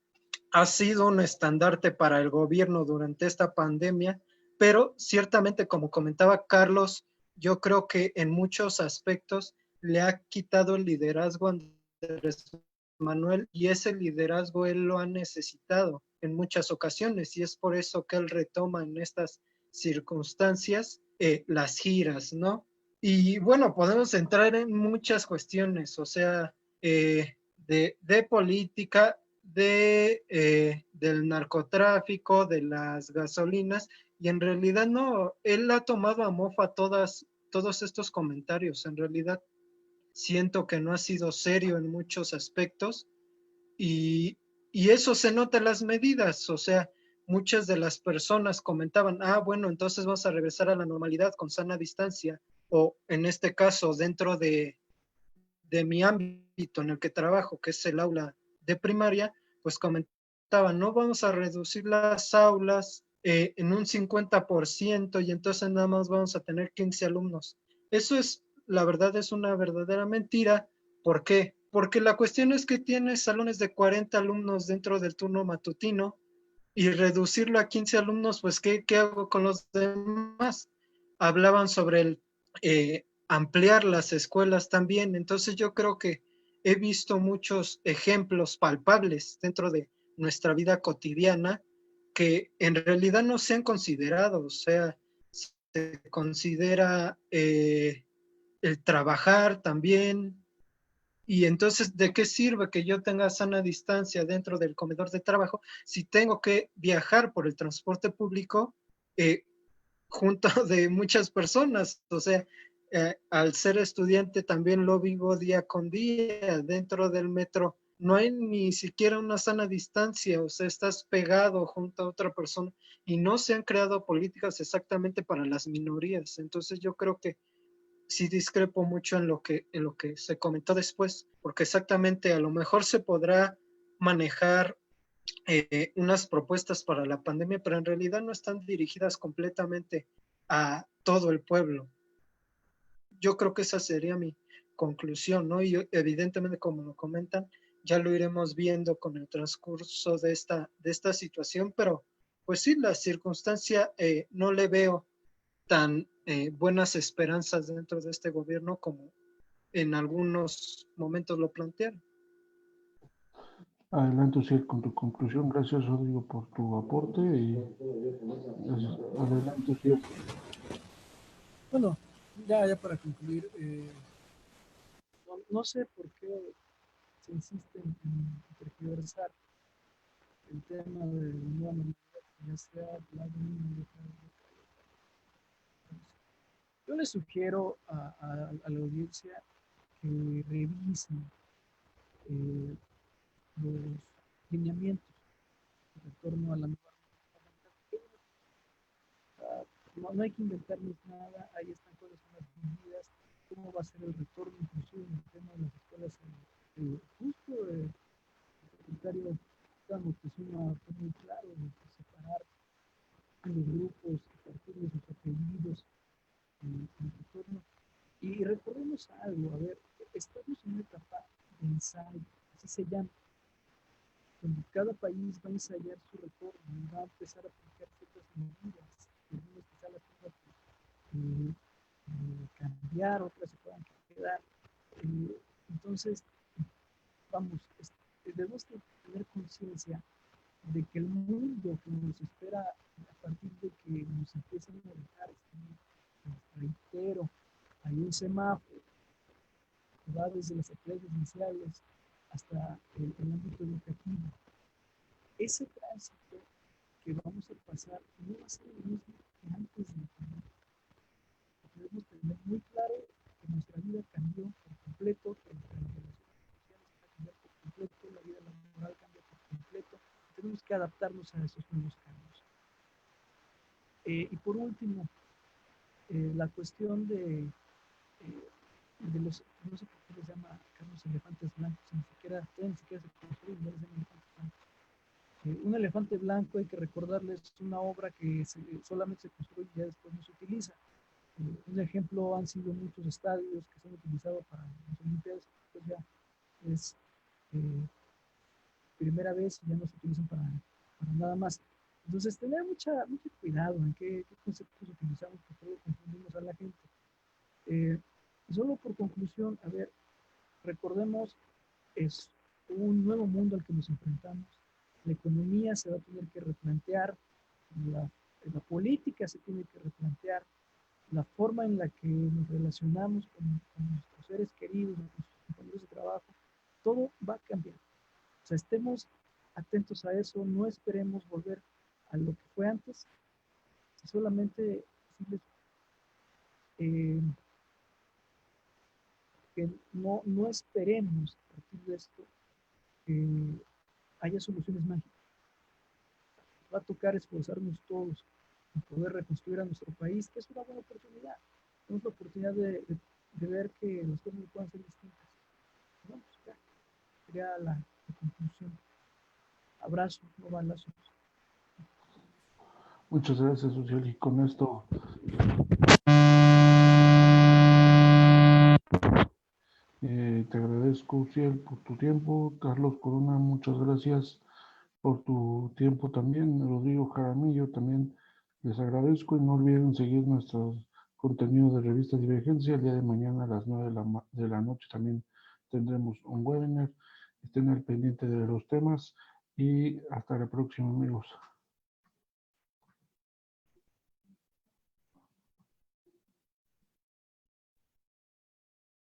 ha sido un estandarte para el gobierno durante esta pandemia, pero ciertamente, como comentaba Carlos, yo creo que en muchos aspectos le ha quitado el liderazgo a Andrés Manuel, y ese liderazgo él lo ha necesitado en muchas ocasiones, y es por eso que él retoma en estas circunstancias las giras, ¿no? Y bueno, podemos entrar en muchas cuestiones, o sea, de política, del narcotráfico, de las gasolinas, y en realidad no, él ha tomado a mofa todos estos comentarios. En realidad siento que no ha sido serio en muchos aspectos, y eso se nota en las medidas. O sea, muchas de las personas comentaban, bueno, entonces vamos a regresar a la normalidad con sana distancia, o en este caso dentro de mi ámbito en el que trabajo, que es el aula de primaria, pues comentaban, no, vamos a reducir las aulas en un 50%, y entonces nada más vamos a tener 15 alumnos. Eso es, la verdad, es una verdadera mentira. ¿Por qué? Porque la cuestión es que tienes salones de 40 alumnos dentro del turno matutino, y reducirlo a 15 alumnos, pues ¿qué hago con los demás? Hablaban sobre el ampliar las escuelas también. Entonces yo creo que he visto muchos ejemplos palpables dentro de nuestra vida cotidiana que en realidad no se han considerado. O sea, se considera el trabajar también. Y entonces, ¿de qué sirve que yo tenga sana distancia dentro del comedor de trabajo si tengo que viajar por el transporte público junto de muchas personas? O sea, al ser estudiante también lo vivo día con día dentro del metro. No hay ni siquiera una sana distancia, o sea, estás pegado junto a otra persona y no se han creado políticas exactamente para las minorías. Entonces yo creo que sí discrepo mucho en lo que se comentó después, porque exactamente a lo mejor se podrá manejar unas propuestas para la pandemia, pero en realidad no están dirigidas completamente a todo el pueblo. Yo creo que esa sería mi conclusión, ¿no? Y evidentemente, como lo comentan, ya lo iremos viendo con el transcurso de esta situación, pero pues sí, la circunstancia no le veo tan buenas esperanzas dentro de este gobierno como en algunos momentos lo plantearon. Adelante, Uciel, con tu conclusión. Gracias, Rodrigo, por tu aporte. Y gracias. Adelante, Uciel. Bueno, ya para concluir, no sé por qué se insiste en tergiversar el tema de la nueva normalidad, ya sea la de una y otra vez. Yo le sugiero a la audiencia que revisen los lineamientos en torno a la nueva normalidad. No hay que inventarnos nada, ahí están cuáles son las medidas, cómo va a ser el retorno, inclusive en el tema de las escuelas. Justo el secretario Moctezuma fue muy claro de separar los grupos, partir de sus apellidos en el retorno. Y recordemos algo, a ver, estamos en una etapa de ensayo, así se llama, donde cada país va a ensayar su retorno y va a empezar a aplicar ciertas medidas, algunas quizá las tenga que cambiar, otras se puedan quedar. Entonces, vamos, debemos tener conciencia de que el mundo que nos espera a partir de que nos empiecen a dejar reitero, hay un semáforo que va desde las actividades iniciales hasta el ámbito educativo. Ese tránsito que vamos a pasar no va a ser el mismo que antes de la pandemia. Debemos tener muy claro que nuestra vida cambió por completo, que nuestra relación social cambió por completo, la vida laboral cambió por completo. Tenemos que adaptarnos a esos nuevos cambios. Y por último, la cuestión de los, no sé por qué les llama Carlos elefantes blancos, ni siquiera se construyen, ya les llaman elefantes blancos. Un elefante blanco, hay que recordarles, es una obra que solamente se construye y ya después no se utiliza. Un ejemplo han sido muchos estadios que se han utilizado para las Olimpiadas, pues ya es primera vez y ya no se utilizan para nada más. Entonces, tener mucho cuidado en qué conceptos utilizamos, porque luego confundimos a la gente. Solo por conclusión, a ver, recordemos, es un nuevo mundo al que nos enfrentamos. La economía se va a tener que replantear, la política se tiene que replantear, la forma en la que nos relacionamos con nuestros seres queridos, con nuestros compañeros de trabajo, todo va a cambiar. O sea, estemos atentos a eso, no esperemos volver a lo que fue antes, solamente decirles que no esperemos a partir de esto que haya soluciones mágicas. Va a tocar esforzarnos todos en poder reconstruir a nuestro país, que es una buena oportunidad. Tenemos la oportunidad de ver que las cosas puedan ser distintas. No, pues ya, sería la conclusión. Abrazos, no balazos. Muchas gracias, Uciel. Y con esto te agradezco, Uciel, por tu tiempo. Carlos Corona, muchas gracias por tu tiempo también. Rodrigo Jaramillo, también les agradezco y no olviden seguir nuestros contenidos de Revista Divergencia. El día de mañana a las 9 de la noche también tendremos un webinar. Estén al pendiente de los temas y hasta la próxima, amigos.